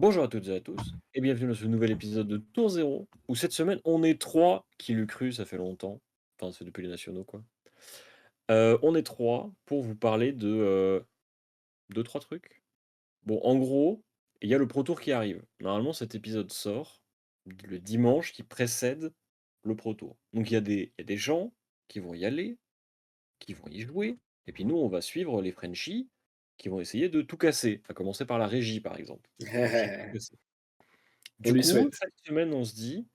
Bonjour à toutes et à tous, et bienvenue dans ce nouvel épisode de Tour Zéro, où cette semaine on est trois, qui l'eût cru, ça fait longtemps, enfin c'est depuis les nationaux quoi. On est trois pour vous parler de deux, trois trucs. Bon, en gros, il y a le Pro Tour qui arrive. Normalement, cet épisode sort le dimanche qui précède le Pro Tour. Donc il y a des gens qui vont y aller, qui vont y jouer, et puis nous on va suivre les Frenchies qui vont essayer de tout casser, à commencer par la régie par exemple. La régie de tout casser. On Du lui coup, souhaite. cette semaine, on se dit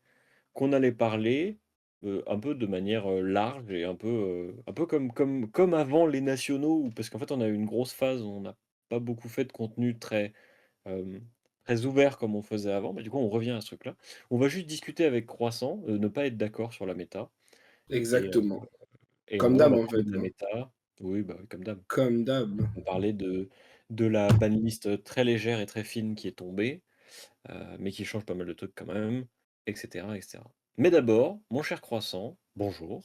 qu'on allait parler, un peu de manière, large et un peu comme avant les nationaux où parce qu'en fait, on a eu une grosse phase où on n'a pas beaucoup fait de contenu hem, très ouvert comme on faisait avant. Mais du coup, on revient à ce truc-là. On va juste discuter avec Croissant, ne pas être d'accord sur la méta et heu Exactement. et en Comme gros, on d'hab, va en parler fait, de la hein. méta. Oui, bah, comme d'hab. Comme d'hab. On va parler de la banlist, très légère et très fine qui est tombée. Mais qui change pas mal de trucs quand même, et cetera, et cetera. Mais d'abord, mon cher croissant, bonjour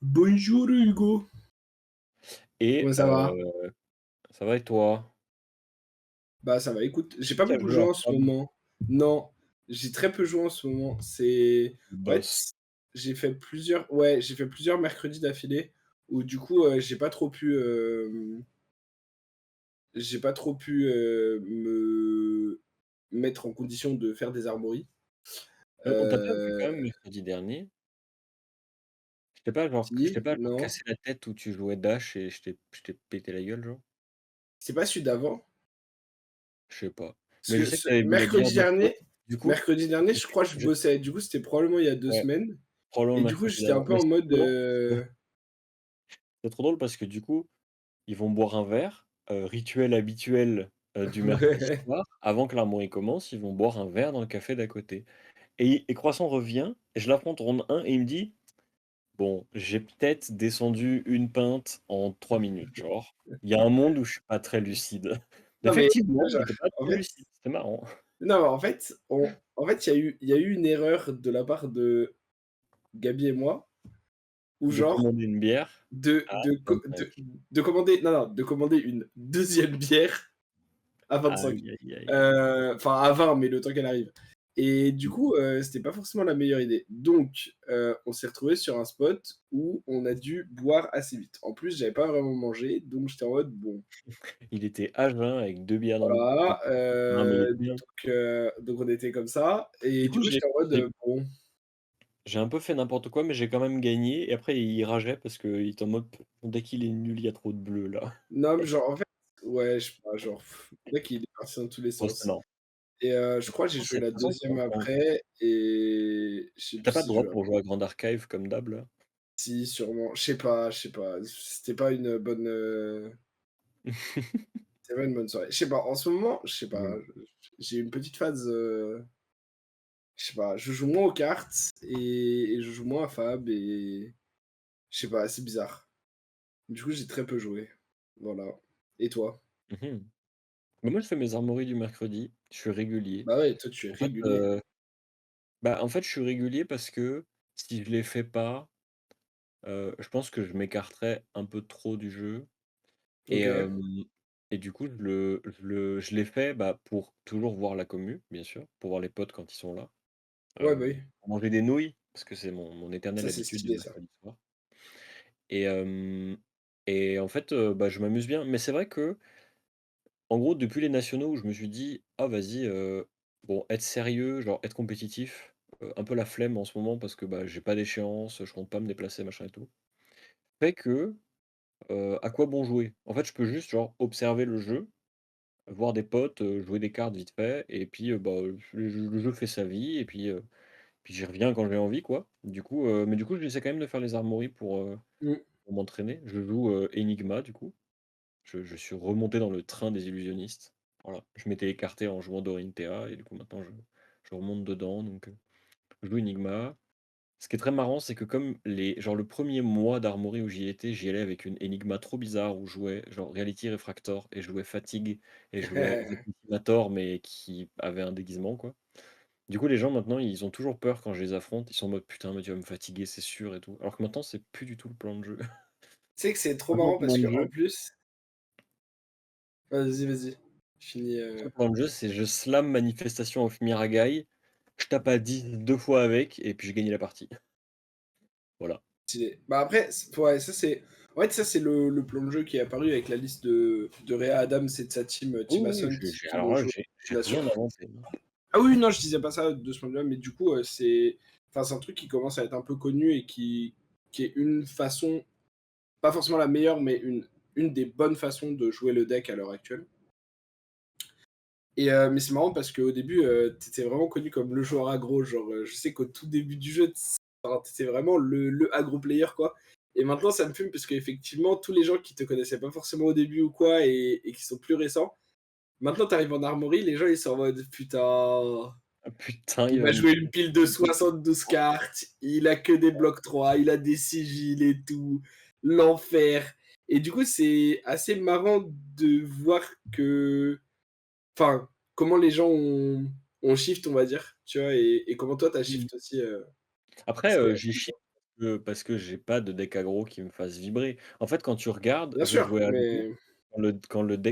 Bonjour Hugo. et Comment ça va? ça va et toi? Bah ça va, écoute, j'ai Est-ce pas que tu as beaucoup joué joué à en ce Fab? moment. Non, j'ai très peu joué en ce moment. C'est en fait, Boss. j'ai fait plusieurs mercredis d'affilée où du coup, j'ai pas trop pu, me mettre en condition de faire des armoiries. On t'a pas vu quand même Heu, mercredi dernier? Je t'ai pas genre non, cassé la tête où tu jouais Dash et je t'ai pété la gueule genre? c'est pas celui d'avant? Je sais pas. Parce Mais je que sais que ce tu avais bu la bière mercredi de pote, dernier du coup, mercredi dernier, je je sais crois, je je bossais. Du coup, c'était probablement il y a 2 ouais, semaines probablement et le du coup, mercredi j'étais un d'avant. peu Mais en c'est mode, trop drôle c'est trop drôle parce que du coup ils vont boire un verre, rituel habituel, du mercredi ouais. soir. Avant que l'armoire commence, ils vont boire un verre dans le café d'à côté et Croissant revient et je l'affronte ronde 1 et il me dit: «Bon, j'ai peut-être descendu une pinte en 3 minutes, genre. Il y a un monde où je suis pas très lucide». Non, mais Effectivement, je j'étais pas en très fait lucide, c'était marrant. non, en fait, il y a eu une erreur de la part de Gabi et moi où De genre commander une bière à de co 25. de commander non, non, de commander une deuxième bière à 25. Aïe, aïe, aïe, aïe, aïe. Enfin à 20, mais le temps qu'elle arrive. Et du Mmh. coup, c'était pas forcément la meilleure idée. Donc, on s'est retrouvé sur un spot où on a dû boire assez vite. En plus, j'avais pas vraiment mangé, donc j'étais en mode: «Bon, Il était à jeun avec 2 bières dans le voilà», non, mais il est bien. donc on était comme ça et Du du coup, coup, j'ai j'étais en mode, j'ai «Bon». j'ai un peu fait n'importe quoi, mais j'ai quand même gagné et après il rageait parce qu'il était en mode: «Dès qu'il est nul, il y a trop de bleu là». Non, mais genre, en fait, ouais, je sais pas, genre, le mec, il est parti dans tous les Oh, c'est sens marrant. et je De crois toute que j'ai façon, joué c'est de la toute façon, deuxième après et je sais tu plus pas de si j'ai droit joué pour jouer à Grand Archive comme d'hab là? si, sûrement, je sais pas, c'était pas une bonne, c'était pas une bonne soirée. Je sais pas, en ce moment, je sais pas, Mmh. j'ai une petite phase, je sais pas, je joue moins aux cartes et je joue moins à Fab et je sais pas, c'est bizarre. Du coup, j'ai très peu joué. Voilà. Et toi? Mmh. Bah, moi, je fais mes armoiries du mercredi, je suis régulier. Bah ouais, toi, tu es En fait, régulier. je suis régulier parce que si je les fais pas, je pense que je m'écarterais un peu trop du jeu et OK. et du coup, je les fais, bah, pour toujours voir la commu, bien sûr, pour voir les potes quand ils sont là, Ouais, bah oui. pour manger des nouilles, parce que c'est mon éternelle Ça, c'est habitude du stylé ça. mercredi soir et en fait, bah, je m'amuse bien. Mais c'est vrai que en gros, depuis les nationaux où je me suis dit: «Ah vas-y, bon, être sérieux, genre être compétitif, un peu la flemme en ce moment parce que, bah, j'ai pas d'échéance, je compte pas me déplacer, machin et tout», fait que, à quoi bon jouer? En fait, je peux juste genre observer le jeu, voir des potes, jouer des cartes vite fait et puis, bah, le jeu fait sa vie et puis j'y reviens quand j'ai envie quoi. Du coup, j'essaie quand même de faire les armoiries Mmh. pour m'entraîner. Je joue, Enigma du coup. Je suis remonté dans le train des illusionnistes. Voilà, je m'étais écarté en jouant Dorinthea et du coup maintenant je remonte dedans donc je joue Enigma. Ce qui est très marrant, c'est que comme les genre le premier mois d'Armory où j'y étais, j'y allais avec une Enigma trop bizarre où je jouais genre Reality Refractor et je jouais Fatigue et je jouais Zettimator mais qui avait un déguisement quoi. Du coup, les gens maintenant, ils ont toujours peur quand je les affronte, ils sont en mode: «Putain, mais tu vas me fatiguer, c'est sûr et tout». Alors que maintenant, c'est plus du tout le plan de jeu. Tu sais que c'est trop Maintenant, marrant le plan parce de qu'en jeu plus vas-y, vas-y. Fini, Le plan de jeu, c'est je slam Manifestation of Miragai, je tape à 10 2 fois avec et puis je gagne la partie. Voilà. stylé. Bah, après, ouais, ça c'est en fait, ça c'est le plan de jeu qui est apparu avec la liste de Rea Adams et de sa team, Oui, Team oui, Assault j'ai qui alors l'ont là, joué j'ai aux nations. rien inventé, hein. Ah oui, non, je disais pas ça de ce point de vue-là, mais du coup, c'est enfin, c'est un truc qui commence à être un peu connu et qui est une façon, pas forcément la meilleure, mais une des bonnes façons de jouer le deck à l'heure actuelle. Et mais c'est marrant parce qu'au début, tu vraiment connu comme le joueur aggro. Genre, je sais qu'au tout début du jeu, enfin, tu vraiment le aggro player, quoi. Et maintenant, ça me fume parce qu'effectivement, tous les gens qui te connaissaient pas forcément au début ou quoi et qui sont plus récents, maintenant, tu arrives en armory, les gens, ils sont en mode: «Putain, Ah putain, il il va m'a me joué une pile de 72 cartes, il a que des blocs 3, il a des sigils et tout, l'enfer». Et du coup, c'est assez marrant de voir que enfin, comment les gens ont shift, on va dire, tu vois? Et comment toi, tu as Mmh. shift aussi, Après, c'est j'ai chié parce que j'ai pas de deck aggro qui me fasse vibrer. En fait, quand tu regardes, bien je sûr, jouais à LoL mais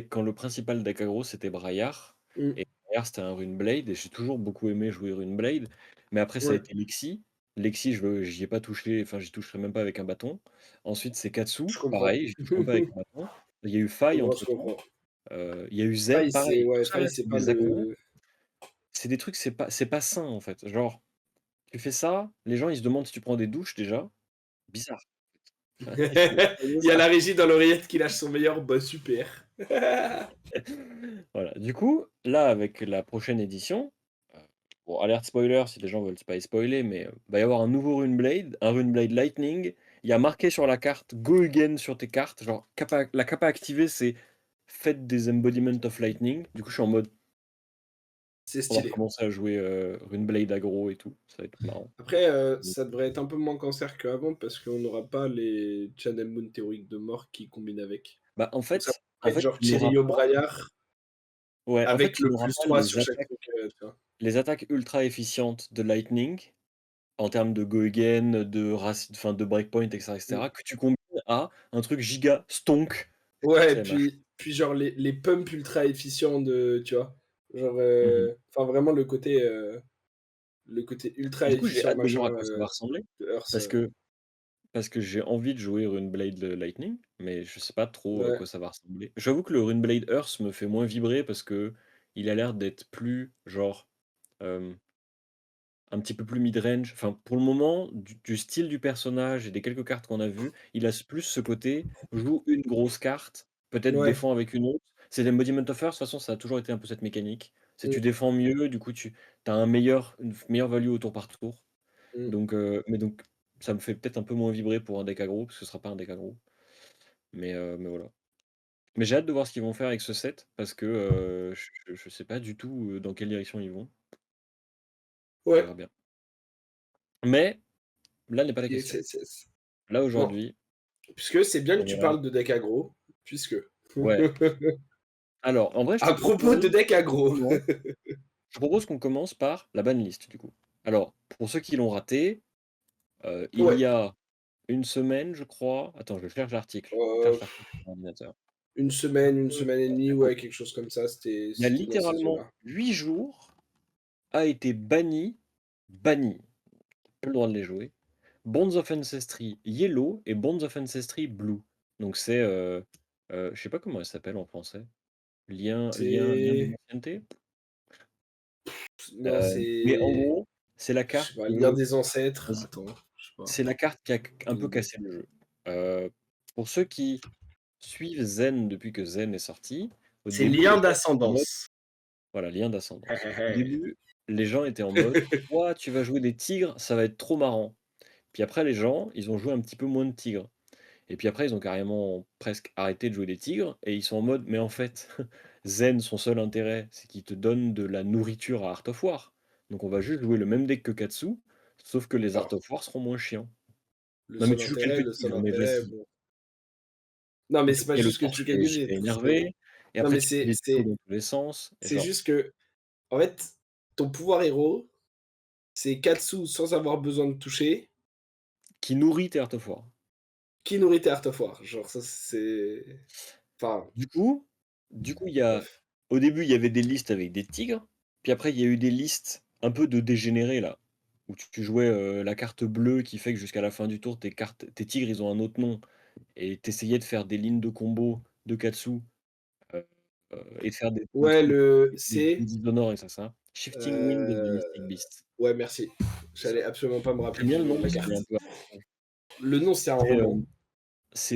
quand le principal deck aggro, c'était Braillard mmh, et Braillard, c'était un Runeblade et j'ai toujours beaucoup aimé jouer Runeblade. Mais après, ça a ouais, été Lexi. Lexi, j'y ai pas touché, enfin, j'y toucherai même pas avec un bâton. Ensuite, c'est Katsu, je comprends. pareil, j'y touche même pas avec un bâton. Il y a eu Faille Je entre-temps, comprends. il y a eu Zen, Faille, c'est pareil. Tout ouais, ça là, Faille, c'est c'est pas des aggros, le c'est des trucs, c'est pas sain, en fait. Genre, tu fais ça, les gens, ils se demandent si tu prends des douches déjà. Bizarre. Il faut il y a la régie dans l'oreillette qui lâche son meilleur, bah, super. voilà. Du coup, là, avec la prochaine édition, heu, bon, alerte spoiler si les gens veulent pas y spoiler, mais, va y avoir un nouveau Runeblade, un Runeblade Lightning. Il y a marqué sur la carte «Go again» sur tes cartes, genre la capa activée, c'est «Faites des embodiment of lightning». Du coup, je suis en mode, C'est on va stylé. recommencer à jouer, Runeblade aggro et tout, ça va être marrant. Après, Mmh. ça devrait être un peu moins cancer qu'avant parce qu'on n'aura pas les Channel Moon théoriques de mort qui combinent avec. Bah, Donc ça pourrait être genre tu n'auras Chiriyo pas Braillard ouais, en fait, avec tu le n'auras plus pas 3 sur chaque truc, tu vois? les attaques ultra efficientes de lightning. En termes de go again, enfin de breakpoint et Mmh. cetera, que tu combines à un truc giga stonk Ouais, CMH. puis genre les pumps ultra efficients de tu vois? Genre, Mmh mh. enfin vraiment le côté ultra Du coup, j'ai efficient hâte de voir machin, à quoi ça va ressembler de Earth, parce que j'ai envie de jouer Runeblade, Lightning, mais je sais pas trop à ouais, quoi ça va ressembler. J'avoue que le Runeblade Earth me fait moins vibrer parce qu'il a l'air d'être plus genre, hem un petit peu plus mid-range, enfin pour le moment, du style du personnage et des quelques cartes qu'on a vues, il a plus ce côté, joue une grosse carte, peut-être ouais, défend avec une autre. C'est l'Embodiment of Earth, de toute façon ça a toujours été un peu cette mécanique. C'est tu mmh, défends mieux, du coup tu as une meilleure value au tour par tour. mmh, Donc ça me fait peut-être un peu moins vibrer pour un deck aggro, parce que ce sera pas un deck aggro. Mais voilà. Mais j'ai hâte de voir ce qu'ils vont faire avec ce set parce que, je sais pas du tout, dans quelle direction ils vont. On ouais verra bien. Mais là n'est pas la et question. c'est Là non, aujourd'hui, puisque c'est bien que on tu ira parles de deck aggro, puisque ouais. Alors, en vrai, à propos de deck qu'on aggro, commence je propose qu'on commence par la banlist, du coup. Alors, pour ceux qui l'ont raté, il ouais, y a une semaine, je crois attends, je cherche l'article. Je cherche heu, l'article sur mon ordinateur. une semaine et demie, ouais, quelque chose comme ça, Il y a c'était dans ces littéralement eaux-là. 8 jours, a été banni, plus le droit de les jouer, Bonds of Ancestry Yellow et Bonds of Ancestry Blue. Donc c'est, je sais pas comment elle s'appelle en français. Lien de C'est l'ancienneté? non, Mais en c'est gros, c'est la je sais carte pas, lire de des ancêtres, vas-y, attends, je sais pas. c'est la carte qui a un peu Mmh. cassé le jeu. Heu, pour ceux qui suivent Zen depuis que Zen est sorti, au C'est début, les lien gens étaient en mode d'ascendance. voilà, lien d'ascendance. Au début, les gens étaient en mode: «Ouah, tu vas jouer des tigres, ça va être trop marrant». Puis après les gens, ils ont joué un petit peu moins de tigres et puis après ils ont carrément presque arrêté de jouer des tigres et ils sont en mode: «Mais en fait, Zen, son seul intérêt, c'est qu'il te donne de la nourriture à Art of War. Donc on va juste jouer le même deck que Katsu, sauf que les Art Alors, of War seront moins chiants». Non mais tu joues quelques le seul tigres, mais intérêt, vas-y. bon non, Et mais puis c'est pas après il y a le juste que tu sorcellet gagnes giga des énervé et non, après mais tu fais des tutos c'est dans tous les sens et c'est genre juste que, en fait, ton pouvoir héros, c'est Katsu sans avoir besoin de toucher, qui nourrit tes Art of War. qui nourrit tes Art of War. Genre ça, c'est enfin, Du coup du coup, il y a bref. au début, il y avait des listes avec des tigres, puis après, il y a eu des listes un peu de dégénérés là, où tu jouais, la carte bleue qui fait que jusqu'à la fin du tour, tes tigres, ils ont un autre nom et tu essayais de faire des lignes de combo de Katsu, heu et de faire des Ouais, trucs, le des c'est, Dishonor et ça. Shifting Wind of the heu, Mystic Beast, ouais, merci. c'est ça. J'allais absolument pas me rappeler J'aime bien du le nom nom de la parce qu'il est un carte. peu Le nom, c'est un c'est, roman.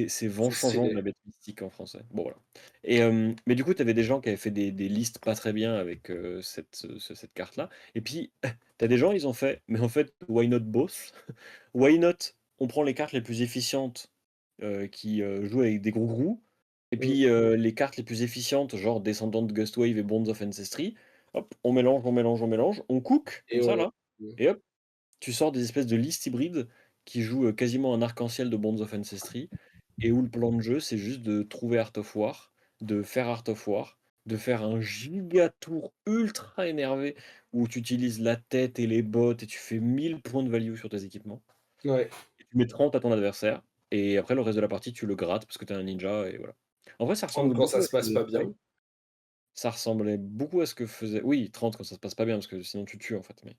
c'est Vent C'est changeant de stylé. la bête mystique en français. Bon voilà mais du coup, tu avais des gens qui avaient fait des listes pas très bien avec, cette carte-là et puis tu as des gens, ils ont fait: «Mais en fait, why not both? Why not on prend les cartes les plus efficientes, qui, jouent avec des gros et Mmh. puis, les cartes les plus efficientes, genre Descendant de Gustwave et Bonds of Ancestry, hop, on mélange, on mélange, on mélange, on cook Et comme ça on là mmh. et hop, tu sors des espèces de listes hybrides qui jouent, quasiment un arc-en-ciel de Bonds of Ancestry et où le plan de jeu, c'est juste de trouver Art of War, de faire Art of War, de faire un giga tour ultra énervé où tu utilises la tête et les bottes et tu fais 1000 points de value sur tes équipements Ouais. et tu mets 30 à ton adversaire et après le reste de la partie, tu le grattes parce que tu es un ninja et voilà. En vrai, ça 30 ressemble quand ça beaucoup à se ce que passe faisait pas bien. Fai. Ça ressemblait beaucoup à ce que faisait oui, 30 quand ça se passe pas bien parce que sinon tu tues en fait, mais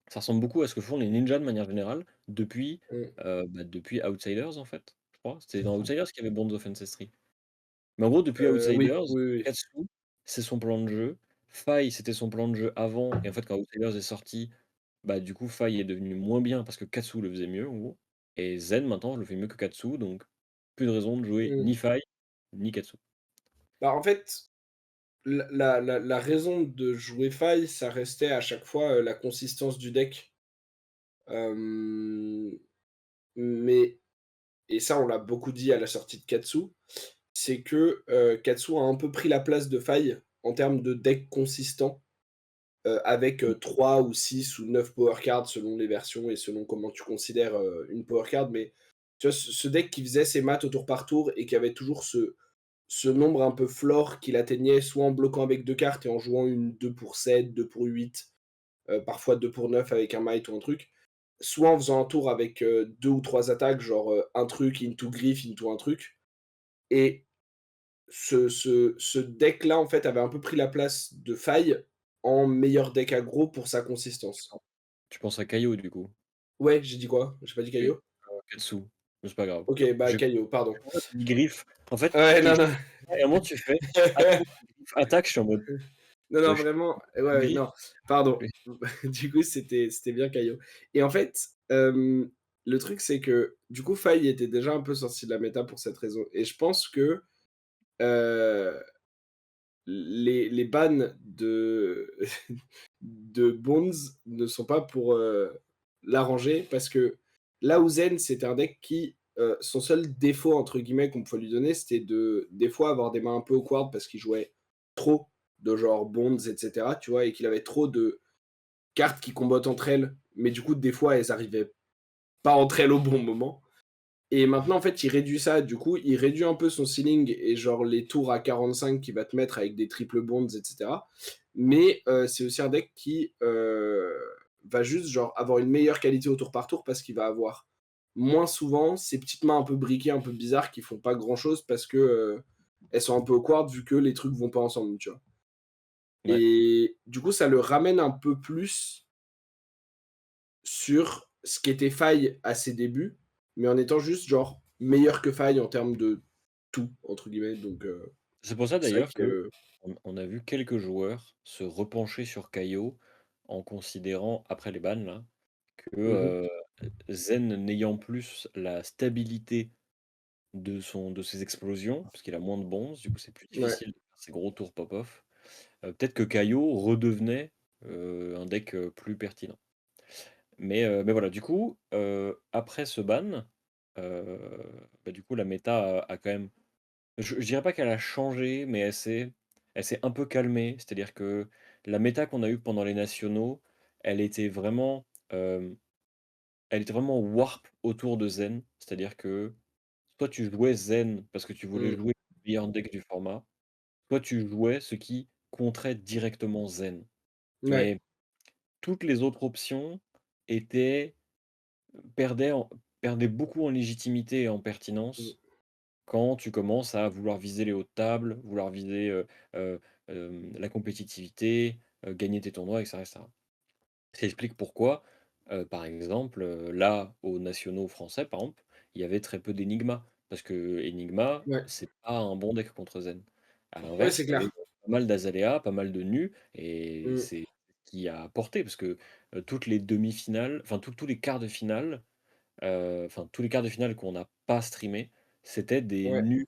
ça ressemble beaucoup à ce que font les ninjas de manière générale depuis, Mmh. depuis Outsiders en fait, je crois. C'était dans Outsiders qu'il y avait Bonds of Ancestry. Mais en gros depuis Oui, Outsiders, oui, oui. Katsu, c'est son plan de jeu. Fai, c'était son plan de jeu avant et en fait quand Outsiders est sorti, bah, du coup Fai est devenu moins bien parce que Katsu le faisait mieux en gros et Zen maintenant le fait mieux que Katsu donc plus de raison de jouer Mmh. ni Fai, ni Katsu. Bah, en fait, la raison de jouer faille, ça restait à chaque fois, la consistance du deck. Hem, mais et ça, on l'a beaucoup dit à la sortie de Katsu, c'est que, Katsu a un peu pris la place de faille en termes de deck consistant, avec, Mmh. 3 ou 6 ou 9 power cards selon les versions et selon comment tu considères, une power card. Mais tu vois, ce deck qui faisait ses maths au tour par tour et qui avait toujours ce nombre un peu floor qu'il atteignait soit en bloquant avec 2 cartes et en jouant une 2 pour 7, 2 pour 8, parfois 2 pour 9 avec un might ou un truc, soit en faisant un tour avec, 2 ou 3 attaques, genre, un truc into griffe, into un truc. Et ce deck-là, en fait, avait un peu pris la place de faille en meilleur deck aggro pour sa consistance. Tu penses à Kaio du coup? Ouais, j'ai dit quoi? J'ai pas dit Oui, Kaio? Katsu, mais c'est pas grave. OK, bah, J'ai Kaio, pardon. Pourquoi tu dis griffe? En fait, Ouais, et non, je non. et à un moment tu fais: «Attaque, griffe, attaque», je suis en mode: Non, non, «Wesh, vraiment, ouais, tu ouais, griffes?» non, pardon. Du coup, c'était bien Caillot. Et en fait, le truc, c'est que, du coup, Faye était déjà un peu sorti de la méta pour cette raison. Et je pense que, heu, les bans de de Bones ne sont pas pour, l'arranger parce que là où Zen, c'était un deck qui, son seul «défaut» entre guillemets qu'on pouvait lui donner, c'était de, des fois, avoir des mains un peu awkward parce qu'il jouait trop de genre Bonds et cetera, tu vois? Et qu'il avait trop de cartes qui combattent entre elles, mais du coup, des fois, elles arrivaient pas entre elles au bon moment. Et maintenant, en fait, il réduit ça. Du coup, il réduit un peu son ceiling et genre les tours à 45 qu'il va te mettre avec des triple bonds, etc. Mais c'est aussi un deck qui va juste genre avoir une meilleure qualité au tour par tour parce qu'il va avoir moins souvent ces petites mains un peu briquées, un peu bizarres qui font pas grand chose parce que elles sont un peu awkward vu que les trucs vont pas ensemble, tu vois. Ouais, Et du coup, ça le ramène un peu plus sur ce qu'était Faille à ses débuts, mais en étant juste genre meilleur que Faille en termes de tout, entre guillemets. Donc, c'est pour ça c'est vrai d'ailleurs qu'on que. on a vu quelques joueurs se repencher sur Kaio en considérant, après les bans là, que, Mmh. Zen n'ayant plus la stabilité de ses explosions, parce qu'il a moins de bonds, du coup c'est plus Ouais. difficile de faire ces gros tours pop-off, peut-être que Kaio redevenait, un deck, plus pertinent. Mais voilà, du coup, après ce ban, bah, du coup, la méta a quand même je dirais pas qu'elle a changé, mais elle s'est un peu calmée. C'est-à-dire que la méta qu'on a eue pendant les nationaux, elle était vraiment, elle était vraiment warp autour de Zen. C'est-à-dire que soit tu jouais Zen parce que tu voulais Mmh. jouer le meilleur deck du format, soit tu jouais ce qui contrait directement Zen. Ouais. Mais toutes les autres options étaient perdaient en perdaient beaucoup en légitimité et en Mmh. pertinence quand tu commences à vouloir viser les hautes tables, vouloir viser, la compétitivité, gagner tes tournois et cetera et cetera. Ça explique pourquoi, par exemple, là, aux nationaux français, par exemple, il y avait très peu d'Enigma. Parce que Enigma, Ouais, c'est pas un bon deck contre Zen. À ouais, l'inverse, c'est tu avais clair. pas mal d'Azalea, pas mal de nus et Mmh, c'est ce qui a porté parce que, toutes les demi-finales, enfin tous les quarts de finale, enfin tous les quarts de finale qu'on n'a pas streamés, c'était des ouais, nus,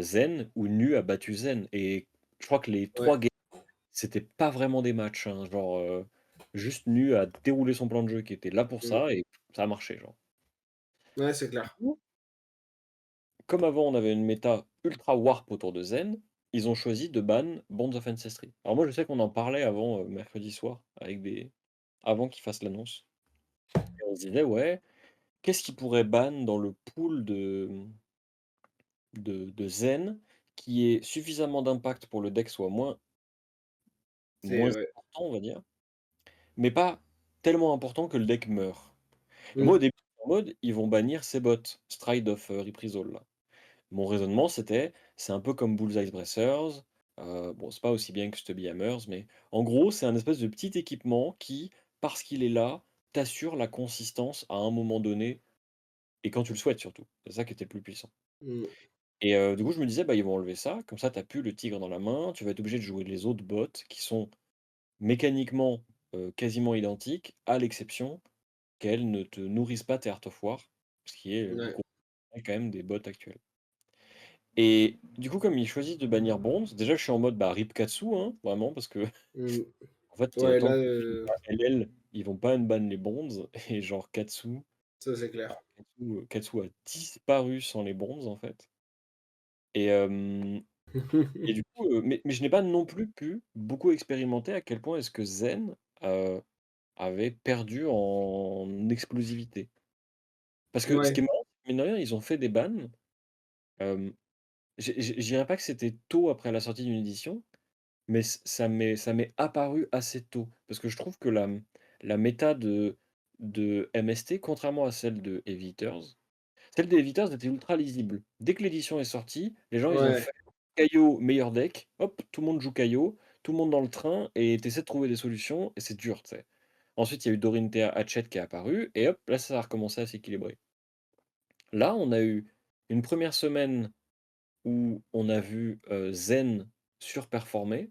Zen où Nu a battu Zen et je crois que les ouais, 3 c'était pas vraiment des matchs, hein, genre, juste Nu a déroulé son plan de jeu qui était là pour mmh, ça et ça a marché, genre. ouais, c'est Du clair. coup, comme avant on avait une méta ultra warp autour de Zen, ils ont choisi de ban Bonds of Ancestry. Alors moi je sais qu'on en parlait avant, mercredi soir avec des avant qu'ils fassent l'annonce et on se disait: «Ouais, qu'est-ce qui pourrait ban dans le pool de Zen qui ait suffisamment d'impact pour le deck soit moins C'est ouais. important, on va dire, mais pas tellement important que le deck meure?» Et moi, au Mmh, début, j'étais en mode: «Ils vont bannir ces bots, Stride of, Reprisal là». Mon raisonnement, c'était: c'est un peu comme Bullseye Bracers, bon, c'est pas aussi bien que Stubby Hammers, mais en gros, c'est un espèce de petit équipement qui, parce qu'il est là, t'assure la consistance à un moment donné et quand tu le souhaites surtout. C'est ça qui était le plus puissant mmh, et du coup, je me disais: «Bah, ils vont enlever ça, comme ça, tu plus le tigre dans la main, tu vas être obligé de jouer les autres bots qui sont mécaniquement, quasiment identiques, à l'exception qu'elles ne te nourrissent pas tes Art of War», ce qui est le ouais, gros quand même des bots actuels. Et du coup, comme ils choisissent de bannir Bonds, déjà je suis en mode, bah, rip Katsu, hein, vraiment parce que mmh, en fait, ouais, tant là, qu'ils ban pas LL, ils vont pas ban les Bonds et genre ça, c'est clair. Katsu a disparu sans les Bonds, en fait et du coup, mais je n'ai pas non plus pu beaucoup expérimenter à quel point est-ce que Zen, avait perdu en explosivité. Parce que ce qui Ouais, est marrant, mine de rien, ils ont fait des bans, hem, je dirais pas que c'était tôt après la sortie d'une édition, mais ça m'est apparu assez tôt. Parce que je trouve que la méta de MST, contrairement à celle de Heavy Hitters, celle des Heavy Hitters était ultra lisible. Dès que l'édition est sortie, les gens ils ont ouais. fait Caillot meilleur deck, hop, tout le monde joue Caillot, tout le monde dans le train et tu essaies de trouver des solutions et c'est dur, tu sais. Ensuite, il y a eu Dorinthea Hatchet qui est apparu et hop, là ça a recommencé à s'équilibrer. Là, on a eu une première semaine où on a vu, Zen surperformer.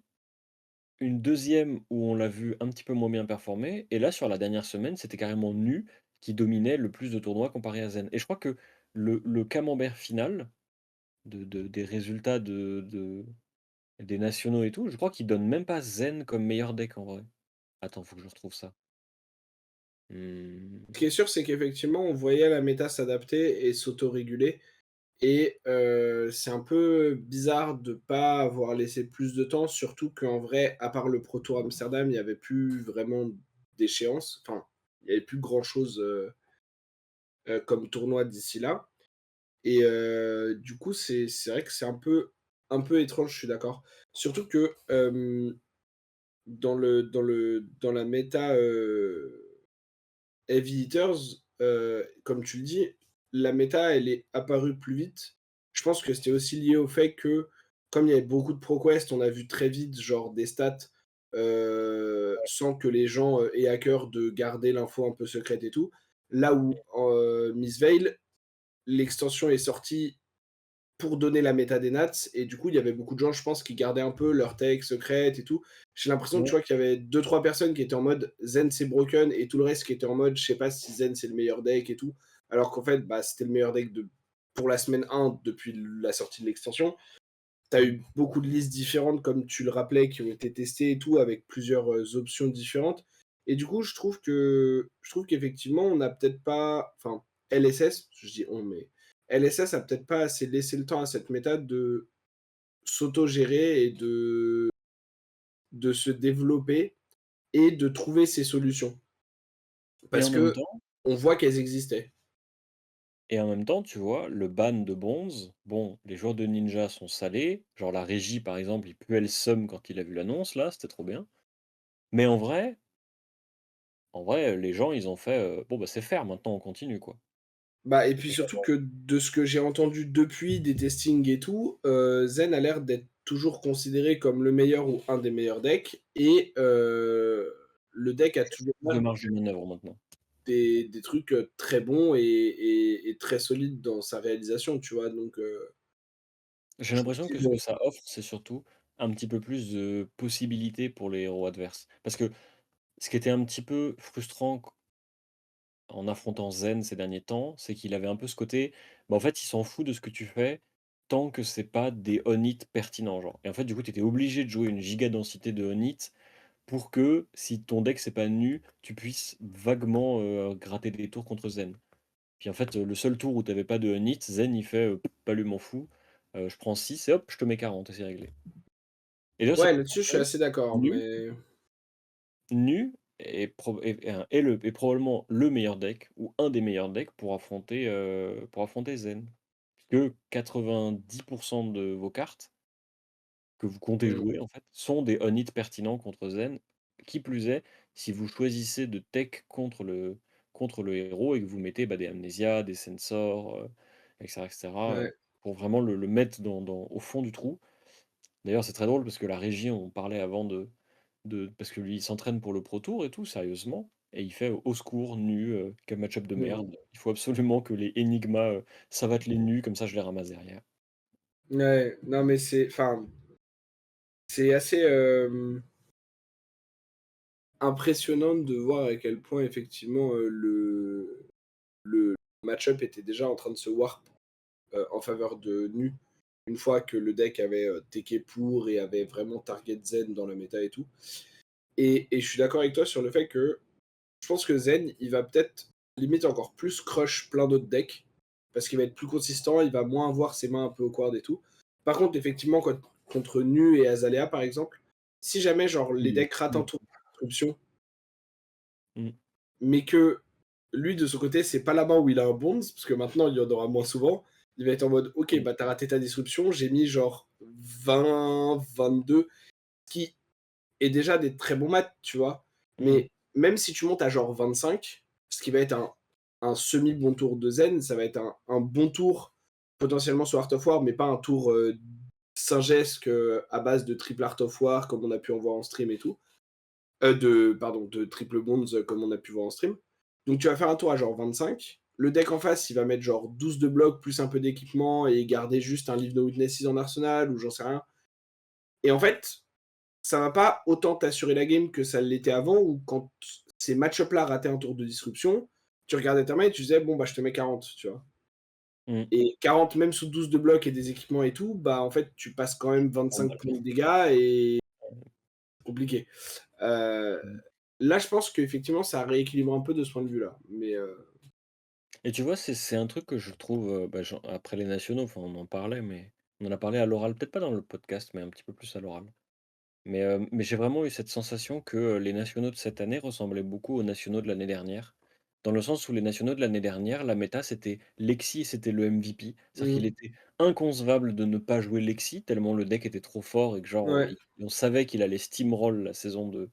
Une deuxième où on l'a vu un petit peu moins bien performer et là, sur la dernière semaine, c'était carrément Nu qui dominait le plus de tournois comparé à Zen et je crois que le camembert final des résultats des nationaux et tout, je crois qu'il donne même pas Zen comme meilleur deck en vrai. Attends, faut que je retrouve ça. Mmh, Ce qui est sûr, c'est qu'effectivement, on voyait la méta s'adapter et s'autoréguler et c'est un peu bizarre de pas avoir laissé plus de temps, surtout qu'en vrai, à part le Pro Tour Amsterdam, il y avait plus vraiment d'échéance. Enfin, il y avait plus grand chose, comme tournoi d'ici là et du coup, c'est vrai que c'est un peu étrange, je suis d'accord. Surtout que, dans la méta, Heavy Hitters, comme tu le dis, la méta, elle est apparue plus vite. Je pense que c'était aussi lié au fait que, comme il y avait beaucoup de ProQuest, on a vu très vite, genre, des stats, sans que les gens, aient à cœur de garder l'info un peu secrète et tout. Là où, Miss Veil, l'extension est sortie pour donner la méta des Nats et du coup, il y avait beaucoup de gens, je pense, qui gardaient un peu leur tech secrète et tout. J'ai l'impression que tu ouais, vois qu'il y avait deux trois personnes qui étaient en mode Zen c'est broken et tout le reste qui était en mode je sais pas si Zen c'est le meilleur deck et tout. Alors qu'en fait, bah, c'était le meilleur deck pour la semaine 1 depuis la sortie de l'extension. Tu as eu beaucoup de listes différentes, comme tu le rappelais, qui ont été testées et tout, avec plusieurs options différentes. Et du coup, je trouve qu'effectivement, on n'a peut-être pas. Enfin, LSS, je dis on, mais LSS a peut-être pas assez laissé le temps à cette méthode de s'auto-gérer et de se développer et de trouver ses solutions. et Parce en même que temps on voit qu'elles existaient. tu vois, le ban de Bonds, bon, les joueurs de Ninja sont salés, genre la régie par exemple, il puait le seum quand il a vu l'annonce là, c'était trop bien. Mais en vrai, les gens ils ont fait, «Bon bah c'est faire maintenant on continue quoi». Bah et puis Et surtout que de ce que j'ai entendu depuis des testings et tout, Zen a l'air d'être toujours considéré comme le meilleur ou un des meilleurs decks et le deck a toujours plus de l'air marge de manœuvre maintenant. des trucs, très bons et très solides dans sa réalisation, tu vois? Donc J'ai je me l'impression dis que ce que bon ça offre, c'est surtout un petit peu plus de possibilités pour les héros adverses. Parce que ce qui était un petit peu frustrant en affrontant Zen ces derniers temps, c'est qu'il avait un peu ce côté, bah, en fait, il s'en fout de ce que tu fais tant que c'est pas des on-hit pertinents, genre. Et en fait, du coup, tu étais obligé de jouer une giga densité de on-hit pour que, si ton deck c'est pas nu, tu puisses vaguement gratter des tours contre Zen. Puis en fait, le seul tour où tu avais pas de on-hit, Zen il fait pas lui m'en fous, je prends 6 et hop, je te mets 40 et c'est réglé. Et là, c'est ouais, là-dessus, je suis Zen assez d'accord, nu, mais nu est probablement le meilleur deck ou un des meilleurs decks pour affronter Zen. Puisque 90 de vos cartes que vous comptez mmh, jouer, en fait, sont des on-hit pertinents contre Zen. Qui plus est, si vous choisissez de tech contre le héros et que vous mettez, bah, des Amnesia, des Sensor, et cetera, ouais, pour vraiment le mettre au fond du trou. D'ailleurs, c'est très drôle parce que la régie, on parlait avant parce que lui, il s'entraîne pour le Pro Tour et tout, sérieusement, et il fait: «Au secours, nu, quel match-up de mmh merde. Il faut absolument que les Enigma, savatent les nus, comme ça je les ramasse derrière». ouais, non, mais c'est assez, impressionnant de voir à quel point effectivement, le match-up était déjà en train de se warp, en faveur de Nu, une fois que le deck avait, teché pour et avait vraiment target Zen dans la méta et tout. Et je suis d'accord avec toi sur le fait que je pense que Zen, il va peut-être limite encore plus crush plein d'autres decks, parce qu'il va être plus consistant, il va moins avoir ses mains un peu awkward et tout. Par contre, effectivement, contre Nu et Azalea, par exemple, si jamais genre les Oui, decks ratent un oui. tour d'inscription, Mmh. mais que lui, de son côté, c'est pas la main où il a un bonds, parce que maintenant, il y en aura moins souvent. Il va être en mode, ok, Mmh. bah t'as raté ta disruption, j'ai mis genre 20, 22, ce qui est déjà des très bons maths, tu vois. Mmh. Mais même si tu montes à genre 25, ce qui va être un semi-bon tour de Zen, ça va être un bon tour potentiellement sur Art of War, mais pas un tour singesque à base de triple Art of War comme on a pu en voir en stream et tout. Pardon, de triple bonds comme on a pu voir en stream. Donc tu vas faire un tour à genre 25. Le deck en face, il va mettre genre 12 de blocs plus un peu d'équipement et garder juste un Leave No Witnesses en arsenal ou j'en sais rien. Et en fait, ça va pas autant t'assurer la game que ça l'était avant où quand ces match-up là rataient un tour de disruption, tu regardais ta main et tu disais bon bah je te mets 40, tu vois. Mmh. Et 40 même sous 12 de blocs et des équipements et tout, bah en fait tu passes quand même Pas 25 mal. points de dégâts et compliqué. Heu, Mmh. Là je pense qu'effectivement ça rééquilibre un peu de ce point de vue là. Mais Et tu vois, c'est un truc que je trouve, bah, genre après les nationaux, enfin, on en parlait, mais on en a parlé à l'oral, peut-être pas dans le podcast, mais un petit peu plus à l'oral. Mais j'ai vraiment eu cette sensation que, les nationaux de cette année ressemblaient beaucoup aux nationaux de l'année dernière. Dans le sens où les nationaux de l'année dernière, la méta, c'était Lexi et c'était le MVP. C'est-à-dire qu'il mmh, était inconcevable de ne pas jouer Lexi, tellement le deck était trop fort et que genre, ouais, on savait qu'il allait steamroll la saison de